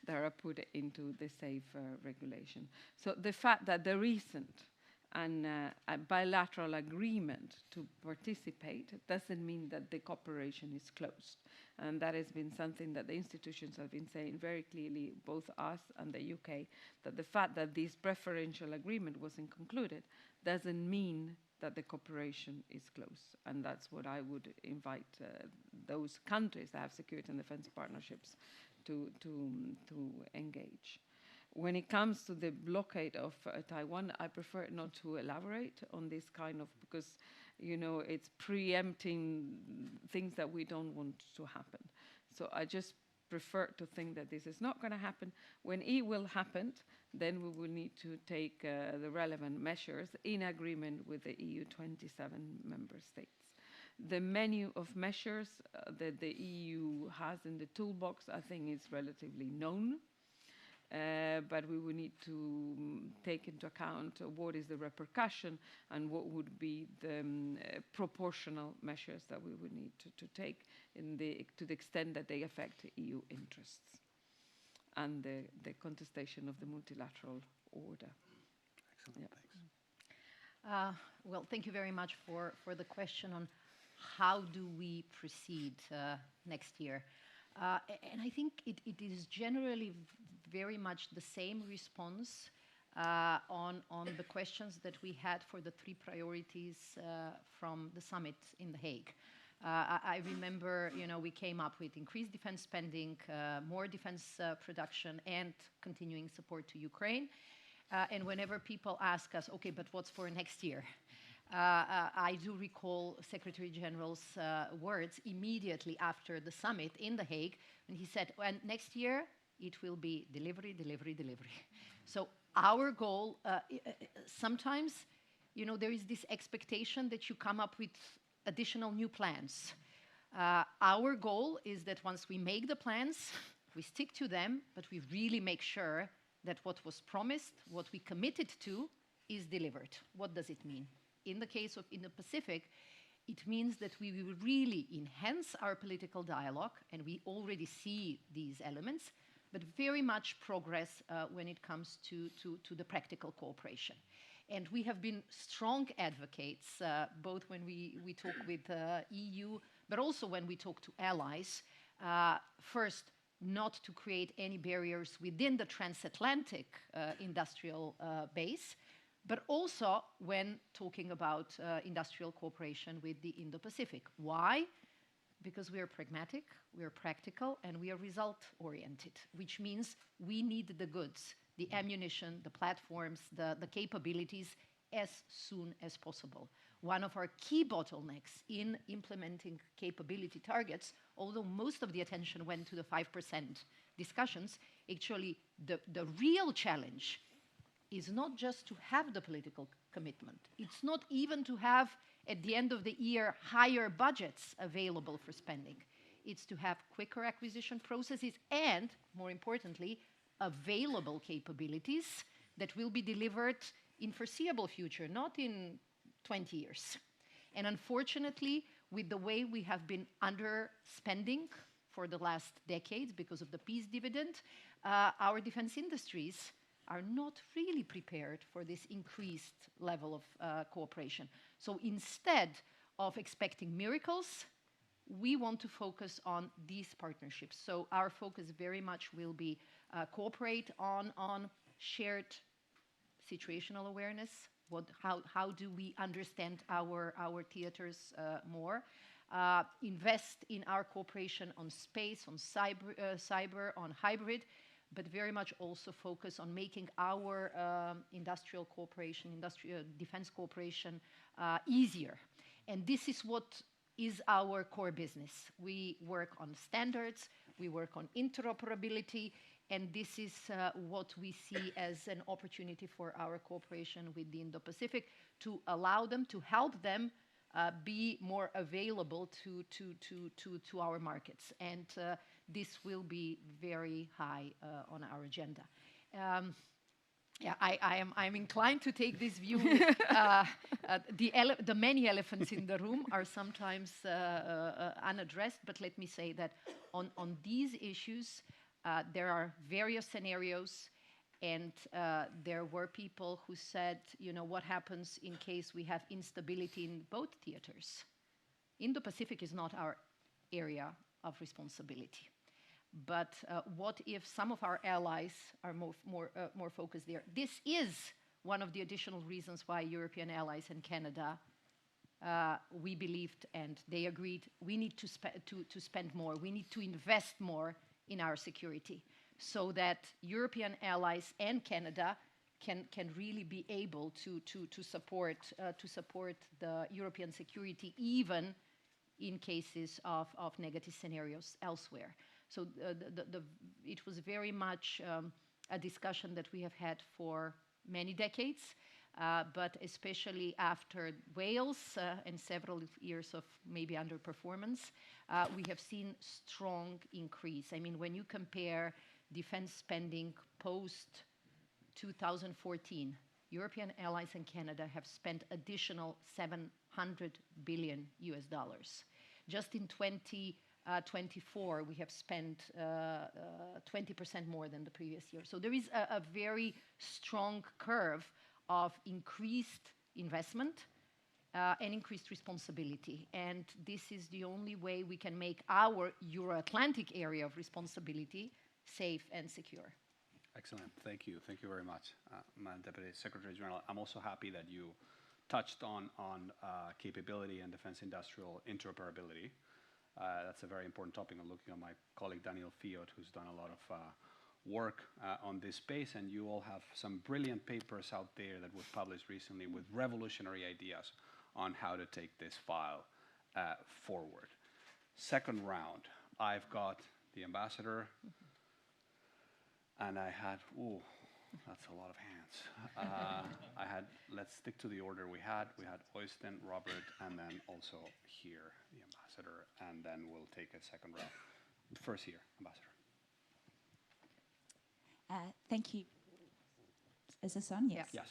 that are put into the SAFE regulation. So the fact that there isn't a bilateral agreement to participate doesn't mean that the cooperation is closed. And that has been something that the institutions have been saying very clearly, both us and the UK, that the fact that this preferential agreement wasn't concluded doesn't mean that the cooperation is closed. And that's what I would invite those countries that have security and defense partnerships to engage. When it comes to the blockade of Taiwan, I prefer not to elaborate on this kind of, because, you know, it's preempting things that we don't want to happen. So I just prefer to think that this is not going to happen. When it will happen, then we will need to take the relevant measures in agreement with the EU 27 member states. The menu of measures that the EU has in the toolbox, I think, is relatively known. But we will need to take into account what is the repercussion and what would be the proportional measures that we would need to take to the extent that they affect EU interests and the contestation of the multilateral order. Excellent, yeah. thanks. Well, thank you very much for the question on how do we proceed next year. And I think it is generally very much the same response on the questions that we had for the 3 priorities from the summit in The Hague. I remember, you know, we came up with increased defense spending, more defense production, and continuing support to Ukraine. And whenever people ask us, okay, but what's for next year? I do recall Secretary General's words immediately after the summit in The Hague, when he said, well, next year it will be delivery, delivery, delivery. So our goal, sometimes, you know, there is this expectation that you come up with additional new plans. Our goal is that once we make the plans, we stick to them, but we really make sure that what was promised, what we committed to, is delivered. What does it mean? In the case of Indo-Pacific, it means that we will really enhance our political dialogue, and we already see these elements, but very much progress when it comes to the practical cooperation. And we have been strong advocates, both when we talk with EU, but also when we talk to allies. First, not to create any barriers within the transatlantic industrial base, but also when talking about industrial cooperation with the Indo-Pacific. Why? Because we are pragmatic, we are practical, and we are result-oriented, which means we need the goods, the ammunition, the platforms, the capabilities as soon as possible. One of our key bottlenecks in implementing capability targets, although most of the attention went to the 5% discussions, actually the real challenge is not just to have the political commitment. It's not even to have, at the end of the year, higher budgets available for spending. It's to have quicker acquisition processes and, more importantly, available capabilities that will be delivered in foreseeable future, not in 20 years. And unfortunately, with the way we have been underspending for the last decades because of the peace dividend, our defense industries are not really prepared for this increased level of cooperation. So instead of expecting miracles, we want to focus on these partnerships. So our focus very much will be cooperate on shared situational awareness. How do we understand our theaters more? Invest in our cooperation on space, on cyber, on hybrid, but very much also focus on making our industrial cooperation, industrial defense cooperation easier. And this is what is our core business. We work on standards, we work on interoperability, and this is what we see as an opportunity for our cooperation with the Indo-Pacific to allow them, to help them be more available to our markets. And this will be very high on our agenda. I'm inclined to take this view. The many elephants in the room are sometimes unaddressed, but let me say that on these issues, there are various scenarios, and there were people who said, you know, what happens in case we have instability in both theaters? Indo-Pacific is not our area of responsibility. But what if some of our allies are more focused there? This is one of the additional reasons why European allies and Canada, we believed and they agreed, we need to spend more, we need to invest more in our security, so that European allies and Canada can really be able to support the European security, even in cases of negative scenarios elsewhere. So it was very much a discussion that we have had for many decades, but especially after Wales and several years of maybe underperformance, we have seen strong increase. I mean, when you compare defense spending post 2014, European allies and Canada have spent additional $700 billion. Just in 2024, we have spent 20% more than the previous year. So there is a very strong curve of increased investment and increased responsibility. And this is the only way we can make our Euro-Atlantic area of responsibility safe and secure. Excellent. Thank you. Thank you very much, Madam Deputy Secretary General. I'm also happy that you touched on capability and defense industrial interoperability. That's a very important topic. I'm looking at my colleague Daniel Fiot, who's done a lot of work on this space, and you all have some brilliant papers out there that were published recently with revolutionary ideas on how to take this file forward. Second round, I've got the ambassador, and I had, ooh, that's a lot of hands. Let's stick to the order we had. We had Øystein, Robert, and then also here, the ambassador, and then we'll take a second round. First here, ambassador. Thank you. Is this on? Yes. Yes.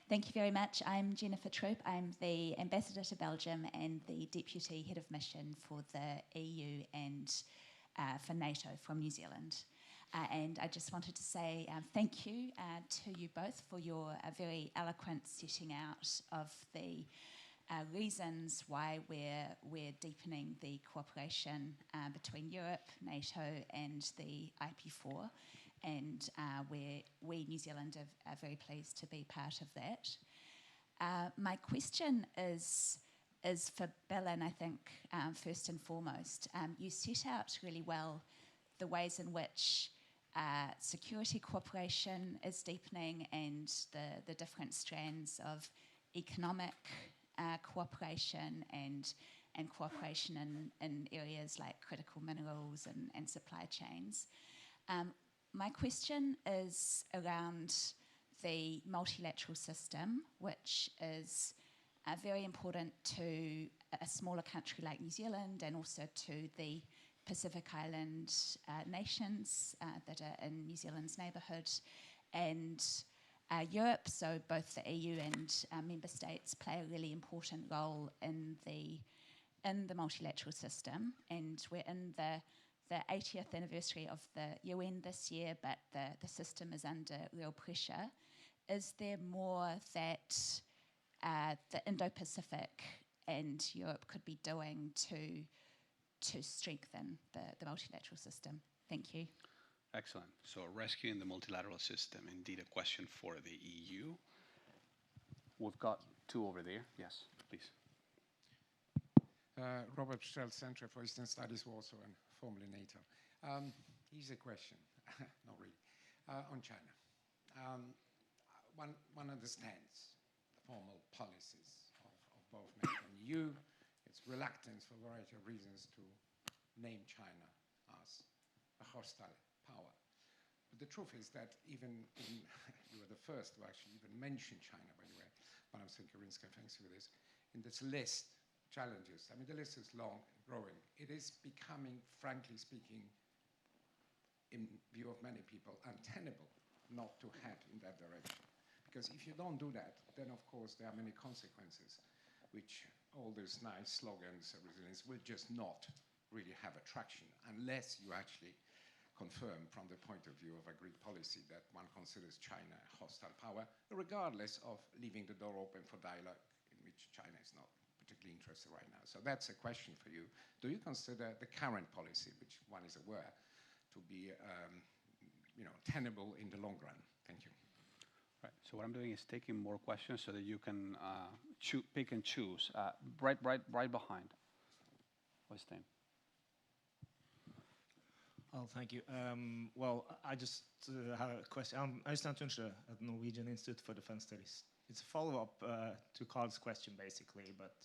Thank you very much. I'm Jennifer Troop. I'm the ambassador to Belgium and the deputy head of mission for the EU and for NATO from New Zealand. And I just wanted to say thank you to you both for your very eloquent setting out of the reasons why we're deepening the cooperation between Europe, NATO and the IP4. And we New Zealand are very pleased to be part of that. My question is for Belén, I think, first and foremost. You set out really well the ways in which security cooperation is deepening and the different strands of economic cooperation and cooperation in areas like critical minerals and supply chains. My question is around the multilateral system, which is very important to a smaller country like New Zealand and also to the Pacific Island nations that are in New Zealand's neighbourhood, and Europe, so both the EU and member states play a really important role in the multilateral system, and we're in the 80th anniversary of the UN this year, but the system is under real pressure. Is there more that the Indo-Pacific and Europe could be doing to to strengthen the multilateral system? Thank you. Excellent. So rescuing the multilateral system, indeed a question for the EU. We've got two over there. Yes, please. Robert Strel, Center for Eastern Studies, Warsaw, and formerly NATO. Easy question, not really, on China. One understands the formal policies of both NATO and EU. It's reluctance for a variety of reasons to name China as a hostile power. But the truth is that even you were the first to actually even mention China, by the way, Madam Šhekerinska, thanks for this, in this list of challenges. I mean, the list is long and growing. It is becoming, frankly speaking, in view of many people, untenable not to head in that direction. Because if you don't do that, then of course there are many consequences, which all those nice slogans of resilience will just not really have attraction unless you actually confirm from the point of view of agreed policy that one considers China a hostile power, regardless of leaving the door open for dialogue, in which China is not particularly interested right now. So that's a question for you. Do you consider the current policy, which one is aware, to be tenable in the long run? Thank you. Right. So what I'm doing is taking more questions so that you can pick and choose. Right behind. Øystein. Oh, thank you. Well, I just have a question. I'm Øystein Tunstø at the Norwegian Institute for Defense Studies. It's a follow-up to Carl's question, basically, but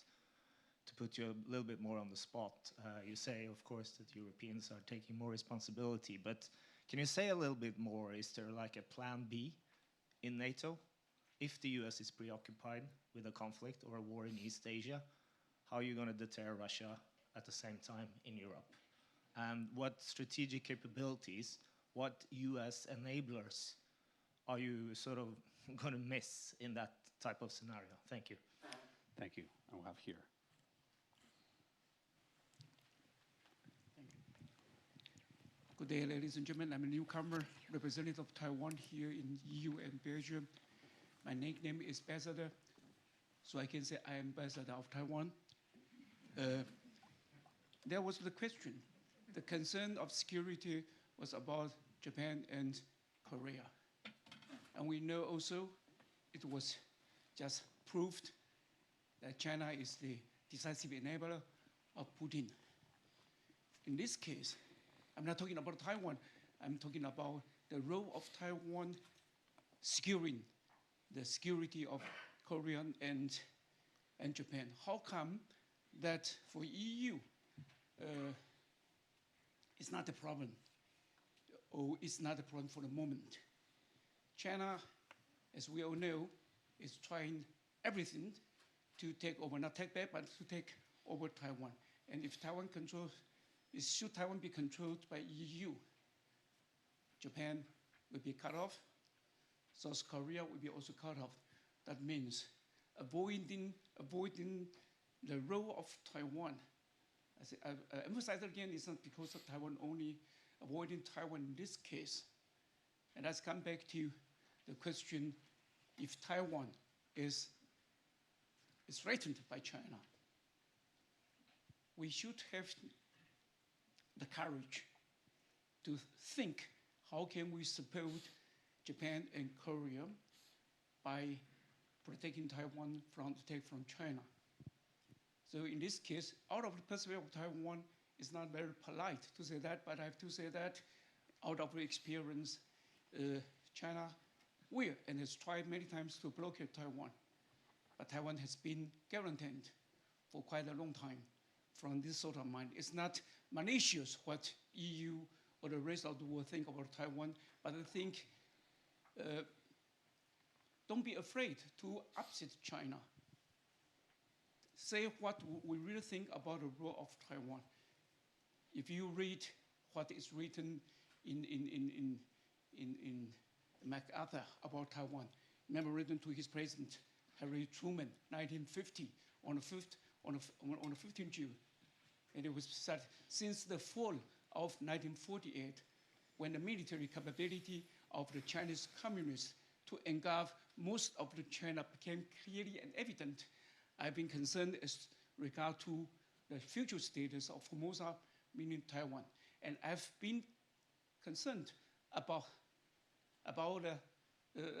to put you a little bit more on the spot. You say, of course, that Europeans are taking more responsibility, but can you say a little bit more? Is there like a plan B in NATO? If the US is preoccupied with a conflict or a war in East Asia, how are you going to deter Russia at the same time in Europe? And what strategic capabilities, what US enablers are you sort of going to miss in that type of scenario? Thank you. Thank you. And we'll have here. Good day, ladies and gentlemen. I'm a newcomer, representative of Taiwan here in EU and Belgium. My nickname is Ambassador, so I can say I am Ambassador of Taiwan. There was the question. The concern of security was about Japan and Korea. And we know also it was just proved that China is the decisive enabler of Putin. In this case, I'm not talking about Taiwan, I'm talking about the role of Taiwan securing the security of Korea and Japan. How come that for EU, it's not a problem, or it's not a problem for the moment? China, as we all know, is trying everything to take over, not take back, but to take over Taiwan. And if Taiwan should Taiwan be controlled by EU, Japan will be cut off, South Korea will be also cut off. That means avoiding the role of Taiwan. I emphasize again, it's not because of Taiwan only, avoiding Taiwan in this case. And let's come back to the question, if Taiwan is threatened by China, we should have the courage to think, how can we support Japan and Korea by protecting Taiwan from attack from China? So in this case, out of the perspective of Taiwan, it's not very polite to say that, but I have to say that out of experience, China will and has tried many times to blockade Taiwan. But Taiwan has been guaranteed for quite a long time from this sort of mind. It's not malicious what EU or the rest of the world think about Taiwan, but I think don't be afraid to upset China. Say what we really think about the role of Taiwan. If you read what is written in MacArthur about Taiwan, memorandum to his president, Harry Truman, 1950, on the 15th June. And it was said, since the fall of 1948, when the military capability of the Chinese communists to engulf most of the China became clearly and evident, I've been concerned as regard to the future status of Formosa, meaning Taiwan. And I've been concerned about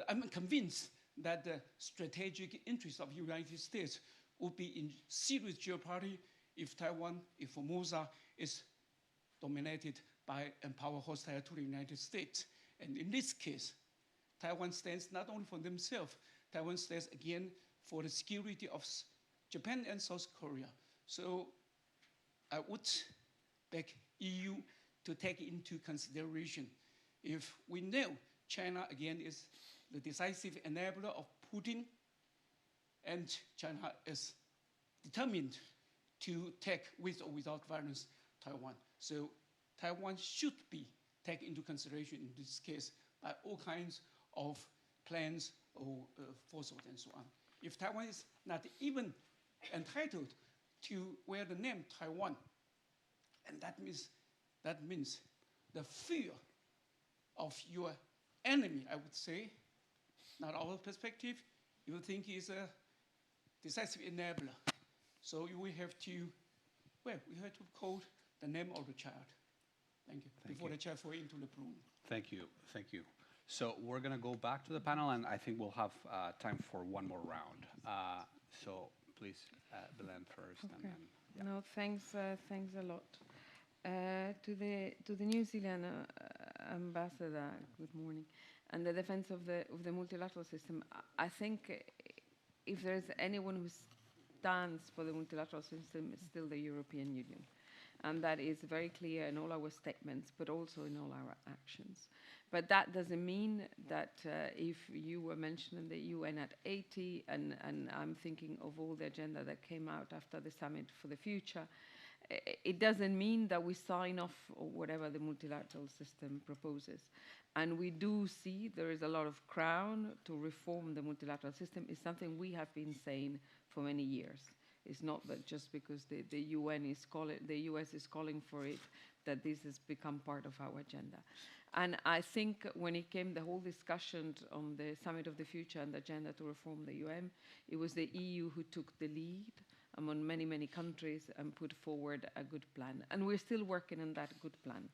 I'm convinced that the strategic interests of the United States would be in serious jeopardy if Formosa is dominated by a power hostile to the United States. And in this case, Taiwan stands not only for themselves, Taiwan stands again for the security of Japan and South Korea. So I would beg EU to take into consideration, if we know China again is the decisive enabler of Putin, and China is determined to take with or without violence Taiwan. So Taiwan should be taken into consideration in this case by all kinds of plans or forethought and so on. If Taiwan is not even entitled to wear the name Taiwan, and that means the fear of your enemy, I would say, not our perspective, you think is a decisive enabler. So we have to call the name of the child. Thank you. Before the child falls into the pool. Thank you. So we're going to go back to the panel, and I think we'll have time for one more round. So please, Belén first. Okay. And then, yeah. No, thanks a lot. To the New Zealand ambassador, good morning, and the defense of the multilateral system. I think if there is anyone who stands for the multilateral system, it's still the European Union. And that is very clear in all our statements, but also in all our actions. But that doesn't mean that if you were mentioning the UN at 80, and I'm thinking of all the agenda that came out after the Summit for the Future, it doesn't mean that we sign off or whatever the multilateral system proposes. And we do see there is a lot of ground to reform the multilateral system. It's something we have been saying for many years. It's not that just because the UN is calling, the US is calling for it, that this has become part of our agenda. And I think when it came the whole discussion on the Summit of the Future and the agenda to reform the UN, it was the EU who took the lead among many, many countries and put forward a good plan. And we're still working on that good plan.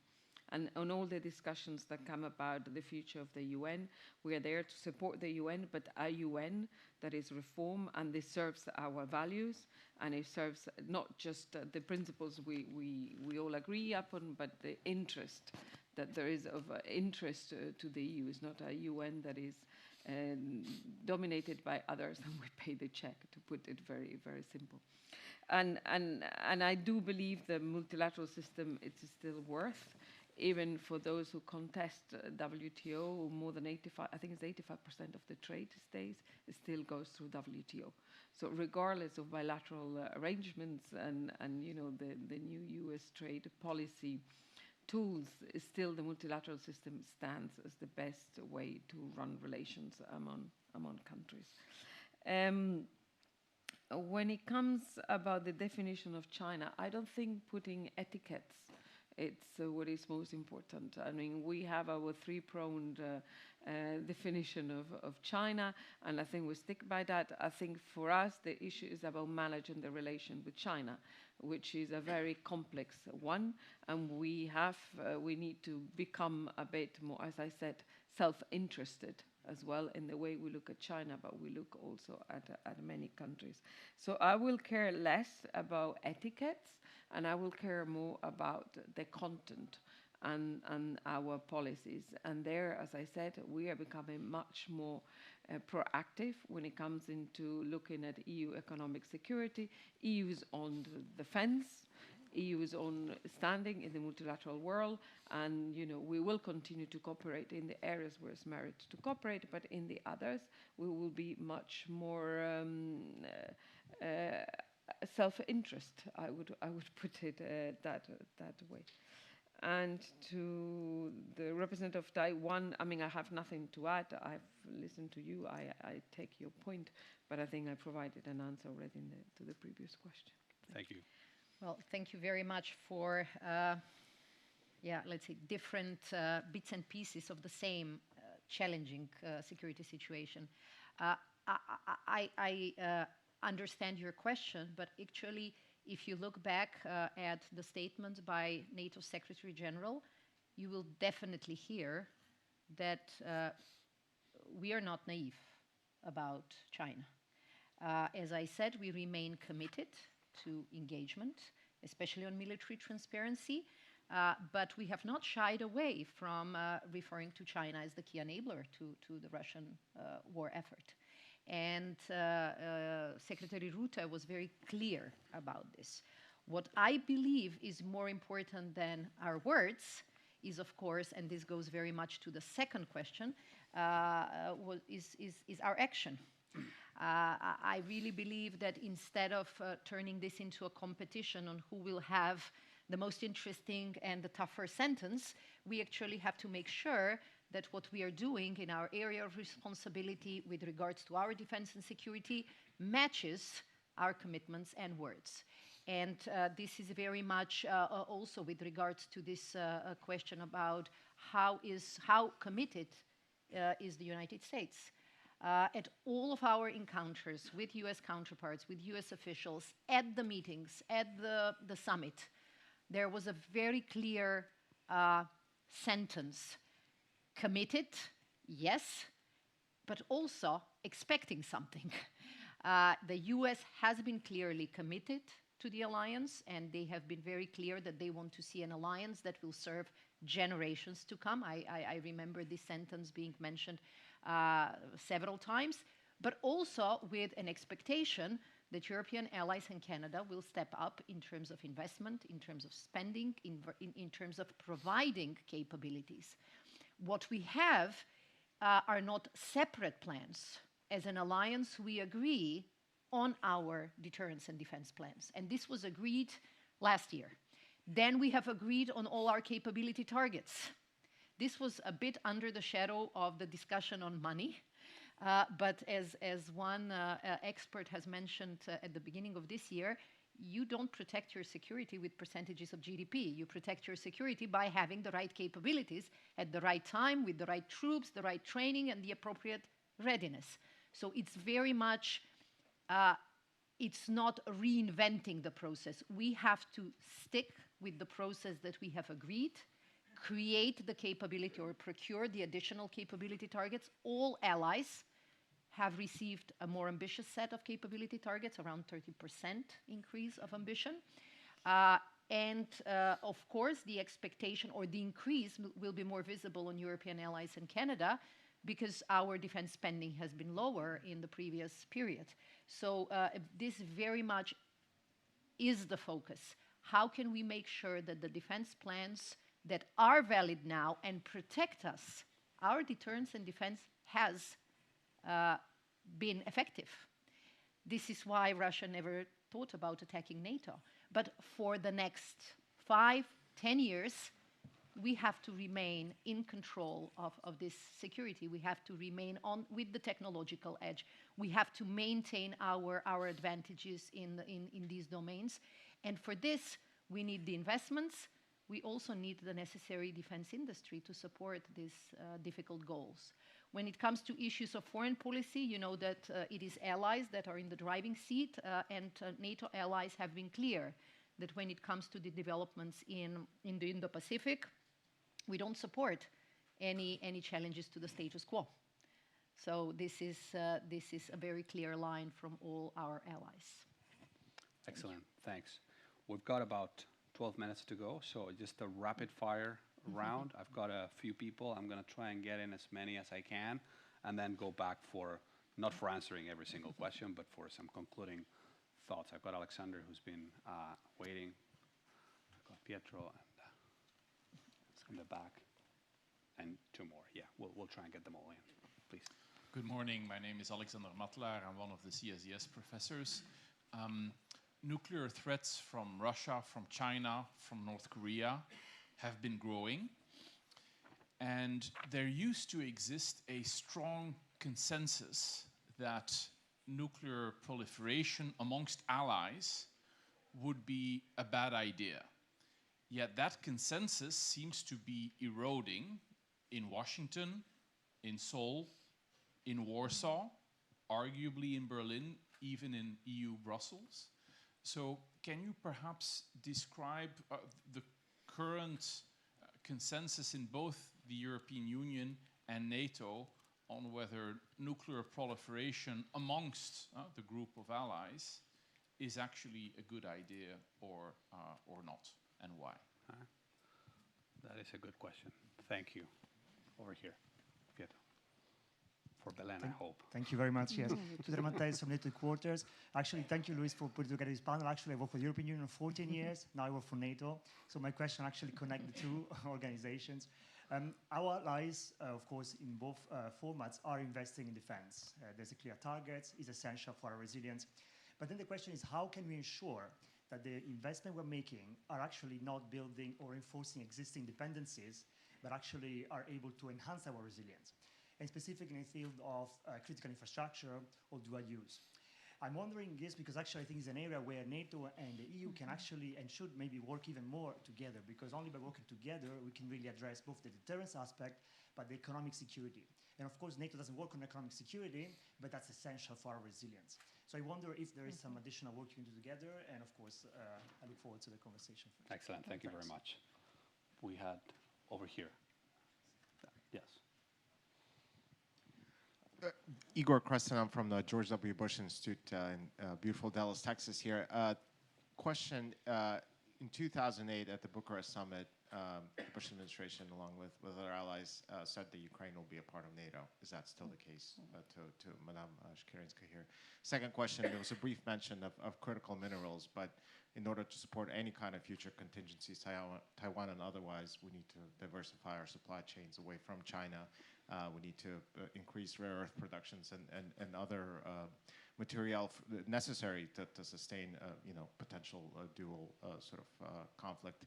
And on all the discussions that come about the future of the UN, we are there to support the UN, but a UN that is reformed and this serves our values, and it serves not just the principles we all agree upon, but the interest that there is of interest to the EU. It's not a UN that is dominated by others and we pay the check, to put it very, very simple. And I do believe the multilateral system is still worth, even for those who contest WTO, more than 85, I think it's 85% of the trade stays, it still goes through WTO. So regardless of bilateral arrangements and you know, the new US trade policy tools, still the multilateral system stands as the best way to run relations among countries. When it comes about the definition of China, I don't think putting etiquettes it's what is most important. I mean, we have our three-pronged definition of China, and I think we stick by that. I think for us, the issue is about managing the relation with China, which is a very complex one, and we need to become a bit more, as I said, self-interested as well in the way we look at China, but we look also at many countries. So I will care less about etiquettes, and I will care more about the content and our policies. And there, as I said, we are becoming much more proactive when it comes into looking at EU economic security. EU is on the fence. EU is on standing in the multilateral world, and you know we will continue to cooperate in the areas where it's merit to cooperate, but in the others we will be much more self-interest. I would put it that way. And to the representative of Taiwan, I mean, I have nothing to add. I've listened to you. I take your point, but I think I provided an answer already to the previous question. Thank you. Well, thank you very much for, let's say, different bits and pieces of the same challenging security situation. I understand your question, but actually if you look back at the statement by NATO Secretary General, you will definitely hear that we are not naive about China. As I said, we remain committed to engagement, especially on military transparency, but we have not shied away from referring to China as the key enabler to the Russian war effort. And Secretary Rutte was very clear about this. What I believe is more important than our words is, of course, and this goes very much to the second question, is our action. I really believe that instead of turning this into a competition on who will have the most interesting and the tougher sentence, we actually have to make sure that what we are doing in our area of responsibility with regards to our defense and security matches our commitments and words. And this is very much also with regards to this question about how committed is the United States. At all of our encounters with US counterparts, with US officials, at the meetings, at the summit, there was a very clear sentence. Committed, yes, but also expecting something. The US has been clearly committed to the alliance, and they have been very clear that they want to see an alliance that will serve generations to come. I remember this sentence being mentioned several times, but also with an expectation that European allies and Canada will step up in terms of investment, in terms of spending, in terms of providing capabilities. What we have are not separate plans. As an alliance, we agree on our deterrence and defense plans. And this was agreed last year. Then we have agreed on all our capability targets. This was a bit under the shadow of the discussion on money. But as one expert has mentioned at the beginning of this year, you don't protect your security with percentages of GDP. You protect your security by having the right capabilities at the right time, with the right troops, the right training, and the appropriate readiness. So it's very much, it's not reinventing the process. We have to stick with the process that we have agreed, create the capability or procure the additional capability targets. All allies have received a more ambitious set of capability targets, around 30% increase of ambition. Of course, the expectation or the increase will be more visible on European allies and Canada because our defense spending has been lower in the previous period. So this very much is the focus. How can we make sure that the defense plans that are valid now and protect us, our deterrence and defense has been effective. This is why Russia never thought about attacking NATO. But for the next 5-10 years, we have to remain in control of this security. We have to remain on with the technological edge. We have to maintain our advantages in these domains. And for this, we need the investments. We also need the necessary defense industry to support these difficult goals. When it comes to issues of foreign policy, you know that it is allies that are in the driving seat, and NATO allies have been clear that when it comes to the developments in the Indo-Pacific, we don't support any challenges to the status quo. So this is a very clear line from all our allies. Excellent, thanks. We've got about 12 minutes to go, so just a rapid fire round. I've got a few people. I'm going to try and get in as many as I can, and then go back for, not for answering every single question, but for some concluding thoughts. I've got Alexander, who's been waiting. I've got Pietro, and in the back, and two more. Yeah, we'll try and get them all in, please. Good morning. My name is Alexander Matelaar. I'm one of the CSDS professors. Nuclear threats from Russia, from China, from North Korea have been growing. And there used to exist a strong consensus that nuclear proliferation amongst allies would be a bad idea. Yet that consensus seems to be eroding in Washington, in Seoul, in Warsaw, arguably in Berlin, even in EU Brussels. So can you perhaps describe the current consensus in both the European Union and NATO on whether nuclear proliferation amongst the group of allies is actually a good idea or not, and why? That is a good question. Thank you. Over here, Pietro. For Belén, I hope. Thank you very much, yes. Pietro Matthijs from NATO Quarters. Actually, thank you, Luis, for putting together this panel. Actually, I worked for the European Union for 14 years. Now I work for NATO. So my question actually connects the two organizations. Our allies, of course, in both formats are investing in defense. There's a clear target, is essential for our resilience. But then the question is, how can we ensure that the investment we're making are actually not building or enforcing existing dependencies, but actually are able to enhance our resilience? And specifically in the field of critical infrastructure or dual use. I'm wondering this because actually I think it's an area where NATO and the EU can actually and should maybe work even more together, because only by working together we can really address both the deterrence aspect but the economic security. And of course NATO doesn't work on economic security, but that's essential for our resilience. So I wonder if there is some additional work you can do together, and of course I look forward to the conversation. Excellent, thank you very much. We had over here. Yes. Igor Krestin, I'm from the George W. Bush Institute in beautiful Dallas, Texas here. Question, in 2008 at the Bucharest summit, the Bush administration, along with other allies, said that Ukraine will be a part of NATO. Is that still the case? To Madame Šhekerinska here. Second question, there was a brief mention of critical minerals, but in order to support any kind of future contingencies, Taiwan and otherwise, we need to diversify our supply chains away from China. We need to increase rare earth productions and other material necessary to sustain potential dual sort of conflict.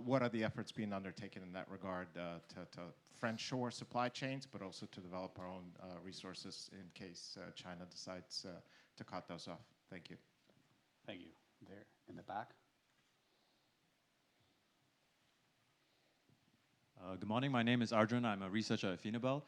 What are the efforts being undertaken in that regard to friend-shore supply chains, but also to develop our own resources in case China decides to cut those off? Thank you. Thank you. There in the back. Good morning, my name is Arjun, I'm a researcher at Finabel.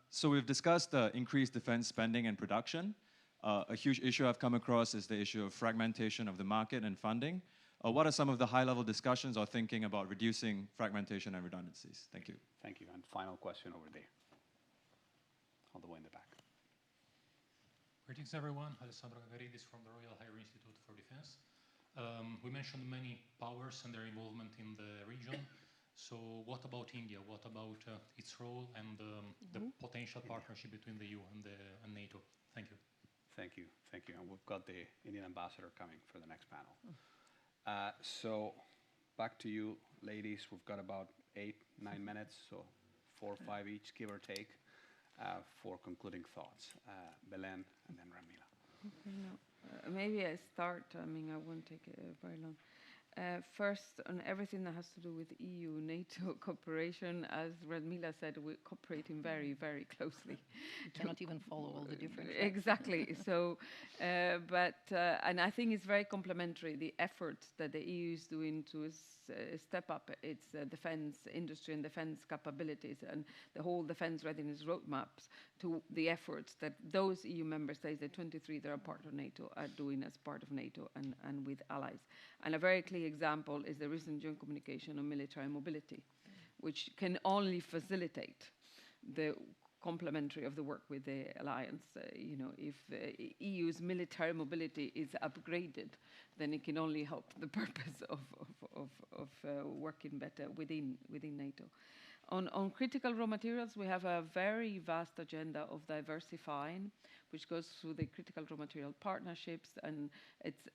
So we've discussed increased defense spending and production. A huge issue I've come across is the issue of fragmentation of the market and funding. What are some of the high-level discussions or thinking about reducing fragmentation and redundancies? Thank you. Thank you, and final question over there. All the way in the back. Greetings everyone, Alessandro Gagaridis from the Royal Higher Institute for Defense. We mentioned many powers and their involvement in the region. So what about India? What about its role and the potential partnership between the EU and NATO? Thank you. Thank you, thank you. And we've got the Indian ambassador coming for the next panel. So back to you, ladies. We've got about 8-9 minutes, so 4 or 5 each, give or take, for concluding thoughts. Belén and then Radmila. Okay, maybe I start. I mean, I won't take it very long. First, on everything that has to do with EU-NATO cooperation, as Radmila said, we're cooperating very, very closely. You cannot even follow all the different... Exactly. So, and I think it's very complementary, the efforts that the EU is doing to step up its defense industry and defense capabilities and the whole defense readiness roadmaps to the efforts that those EU member states, the 23 that are part of NATO, are doing as part of NATO and with allies. And a very clear example is the recent joint communication on military mobility, which can only facilitate the complementary of the work with the alliance. If EU's military mobility is upgraded, then it can only help the purpose of working better within NATO. On critical raw materials, we have a very vast agenda of diversifying, which goes through the critical raw material partnerships, and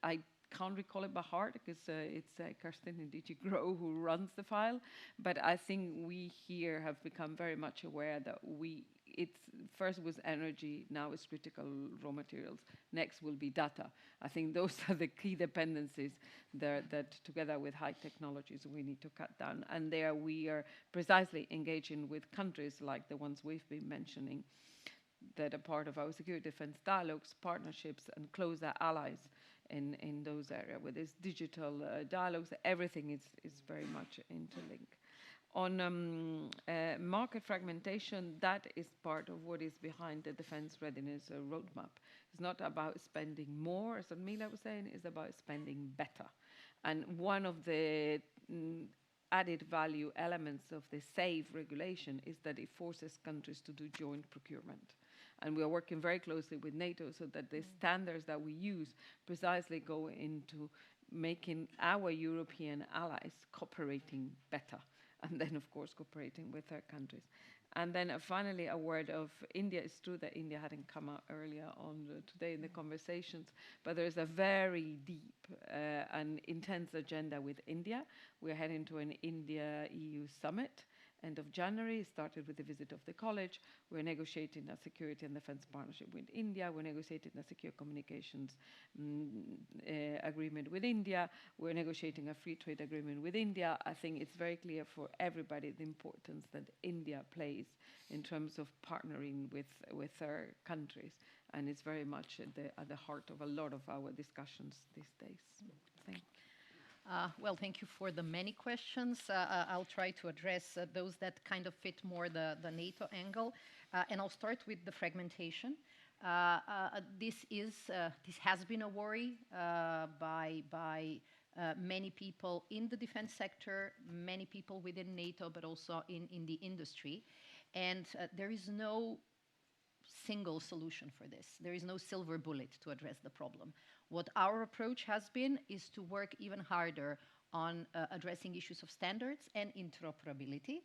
I can't recall it by heart because it's Kirsten in DG Grow who runs the file, but I think we here have become very much aware that it's first was energy, now it's critical raw materials, next will be data. I think those are the key dependencies that together with high technologies we need to cut down, and there we are precisely engaging with countries like the ones we've been mentioning that are part of our security defense dialogues, partnerships and closer allies in those areas where there's digital dialogues. Everything is very much interlinked. On market fragmentation, that is part of what is behind the defense readiness roadmap. It's not about spending more, as Radmila was saying, it's about spending better. And one of the added value elements of the SAVE regulation is that it forces countries to do joint procurement. And we are working very closely with NATO so that the standards that we use precisely go into making our European allies cooperating better, and then, of course, cooperating with their countries. And then finally, a word of India. It's true that India hadn't come out earlier on today in the conversations, but there is a very deep and intense agenda with India. We're heading to an India-EU summit end of January. It started with the visit of the college. We're negotiating a security and defense partnership with India. We're negotiating a secure communications agreement with India. We're negotiating a free trade agreement with India. I think it's very clear for everybody the importance that India plays in terms of partnering with their countries. And it's very much at the heart of a lot of our discussions these days. Thank you. Well, thank you for the many questions. I'll try to address those that kind of fit more the NATO angle. And I'll start with the fragmentation. This has been a worry by many people in the defense sector, many people within NATO, but also in the industry. And there is no single solution for this. There is no silver bullet to address the problem. What our approach has been is to work even harder on addressing issues of standards and interoperability,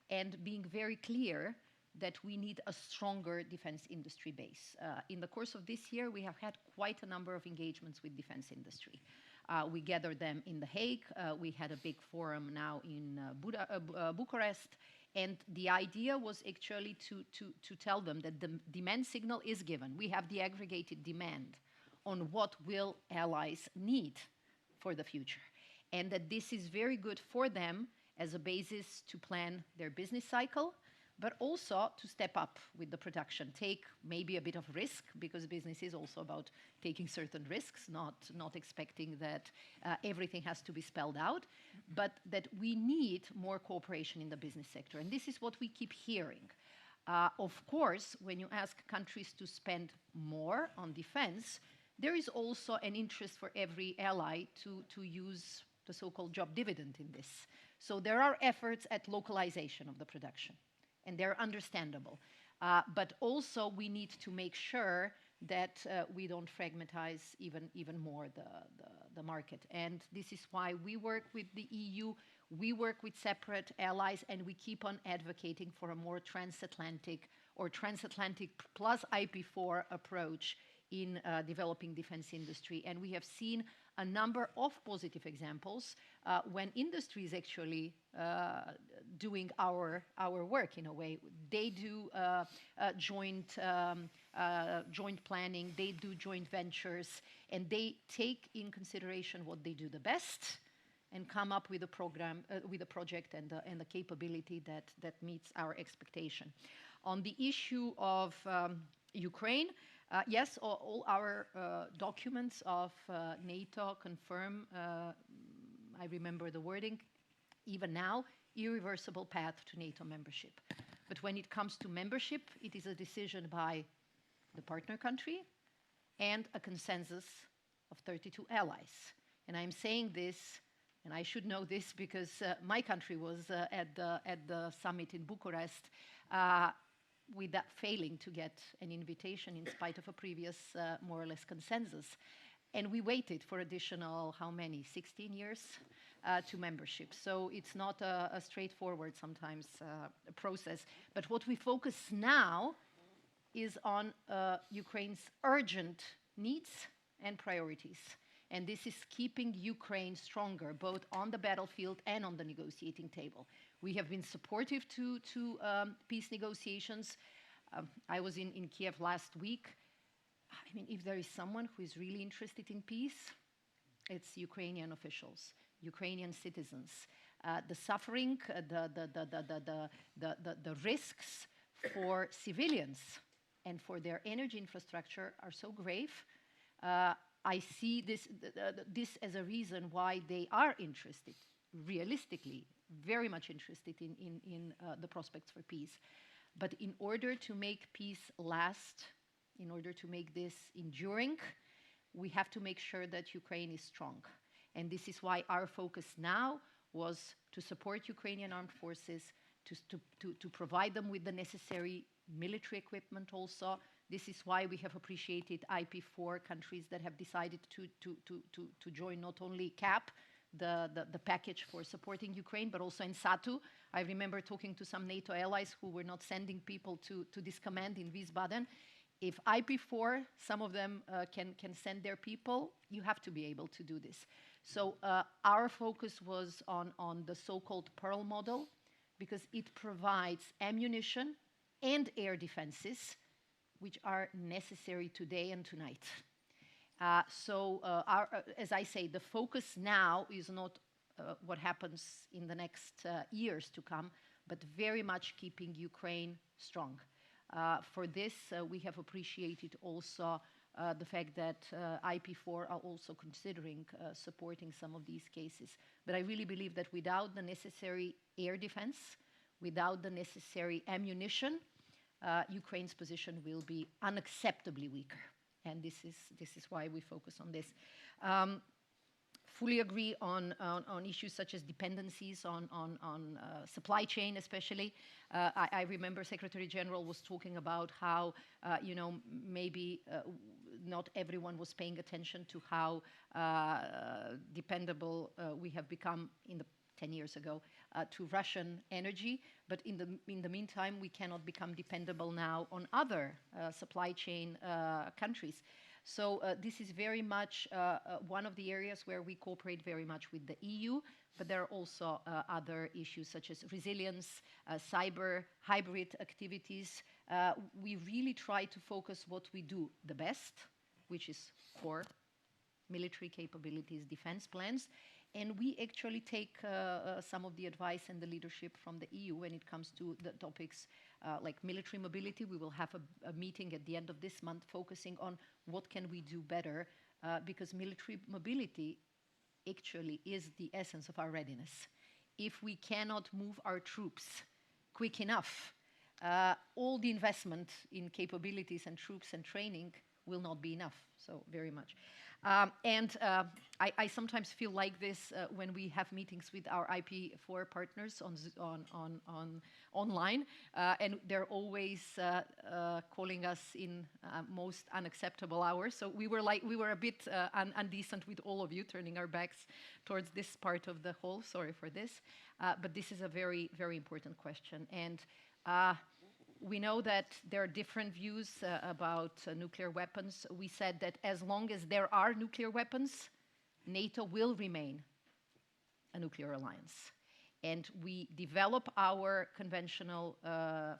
and being very clear that we need a stronger defense industry base. In the course of this year, we have had quite a number of engagements with defense industry. We gathered them in The Hague. We had a big forum now in Bucharest. And the idea was actually to tell them that the demand signal is given. We have the aggregated demand on what will allies need for the future. And that this is very good for them as a basis to plan their business cycle, but also to step up with the production, take maybe a bit of risk, because business is also about taking certain risks, not expecting that everything has to be spelled out, but that we need more cooperation in the business sector. And this is what we keep hearing. Of course, when you ask countries to spend more on defense, there is also an interest for every ally to use the so-called job dividend in this. So there are efforts at localization of the production, and they're understandable. But also we need to make sure that we don't fragmentize even more the market. And this is why we work with the EU, we work with separate allies, and we keep on advocating for a more transatlantic or transatlantic plus IP4 approach in developing defense industry. And we have seen a number of positive examples when industry is actually doing our work in a way. They do joint planning, they do joint ventures, and they take in consideration what they do the best and come up with a program, with a project and the capability that meets our expectation. On the issue of Ukraine, yes, all our documents of NATO confirm, I remember the wording, even now, irreversible path to NATO membership. But when it comes to membership, it is a decision by the partner country and a consensus of 32 allies. And I'm saying this, and I should know this because my country was at the summit in Bucharest, with that failing to get an invitation in spite of a previous more or less consensus. And we waited for additional, how many, 16 years to membership. So it's not a straightforward sometimes process. But what we focus now is on Ukraine's urgent needs and priorities. And this is keeping Ukraine stronger, both on the battlefield and on the negotiating table. We have been supportive to peace negotiations. I was in Kiev last week. I mean, if there is someone who is really interested in peace, it's Ukrainian officials, Ukrainian citizens. The suffering, the risks for civilians and for their energy infrastructure are so grave. I see this as a reason why they are interested, realistically, very much interested in the prospects for peace. But in order to make peace last in order to make this enduring, we have to make sure that Ukraine is strong. And this is why our focus now was to support Ukrainian armed forces, to provide them with the necessary military equipment also. This is why we have appreciated IP4 countries that have decided to join not only CAP, the package for supporting Ukraine, but also in SATU. I remember talking to some NATO allies who were not sending people to this command in Wiesbaden. If IP4, some of them can send their people, you have to be able to do this. So our focus was on the so-called Pearl model, because it provides ammunition and air defenses, which are necessary today and tonight. As I say, the focus now is not what happens in the next years to come, but very much keeping Ukraine strong. For this, we have appreciated also the fact that IP4 are also considering supporting some of these cases. But I really believe that without the necessary air defense, without the necessary ammunition, Ukraine's position will be unacceptably weaker. And this is why we focus on this. Fully agree on issues such as dependencies on supply chain, especially. I remember Secretary General was talking about how, maybe not everyone was paying attention to how dependable we have become in the 10 years ago to Russian energy. But in the meantime, we cannot become dependable now on other supply chain countries. So this is very much one of the areas where we cooperate very much with the EU, but there are also other issues such as resilience, cyber, hybrid activities. We really try to focus what we do the best, which is core military capabilities, defense plans. And we actually take some of the advice and the leadership from the EU when it comes to the topics like military mobility. We will have a meeting at the end of this month focusing on what can we do better, because military mobility actually is the essence of our readiness. If we cannot move our troops quick enough, all the investment in capabilities and troops and training will not be enough, so very much. I sometimes feel like this when we have meetings with our IP4 partners online, and they're always calling us in most unacceptable hours. So we were a bit undecent with all of you, turning our backs towards this part of the hall. Sorry for this, but this is a very, very important question. And we know that there are different views about nuclear weapons. We said that as long as there are nuclear weapons, NATO will remain a nuclear alliance. And we develop our conventional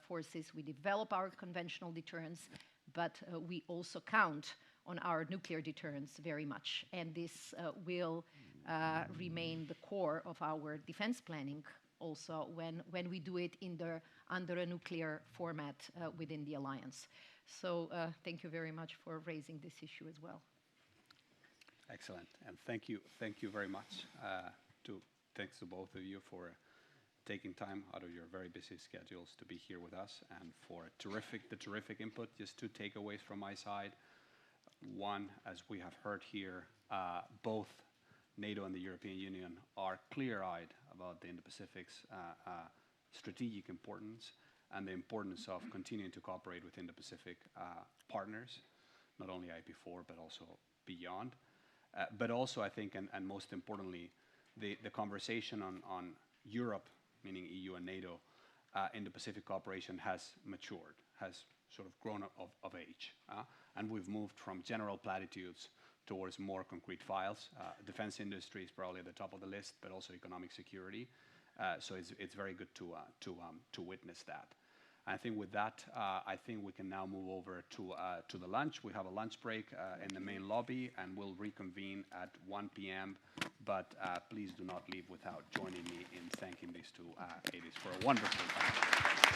forces, we develop our conventional deterrence, but we also count on our nuclear deterrence very much. And this will remain the core of our defense planning also when we do it under a nuclear format within the alliance. So thank you very much for raising this issue as well. Excellent, and thank you very much. Thanks to both of you for taking time out of your very busy schedules to be here with us, and for the terrific input. Just two takeaways from my side. One, as we have heard here, both NATO and the European Union are clear-eyed about the Indo-Pacific's strategic importance and the importance of continuing to cooperate with Indo-Pacific partners, not only IP4, but also beyond. But also, I think, and most importantly, the conversation on Europe, meaning EU and NATO, Indo-Pacific cooperation has matured, has sort of grown of age. And we've moved from general platitudes towards more concrete files. Defense industry is probably at the top of the list, but also economic security. So it's very good to witness that. I think with that, I think we can now move over to the lunch. We have a lunch break in the main lobby, and we'll reconvene at 1 p.m. But please do not leave without joining me in thanking these two ladies for a wonderful time.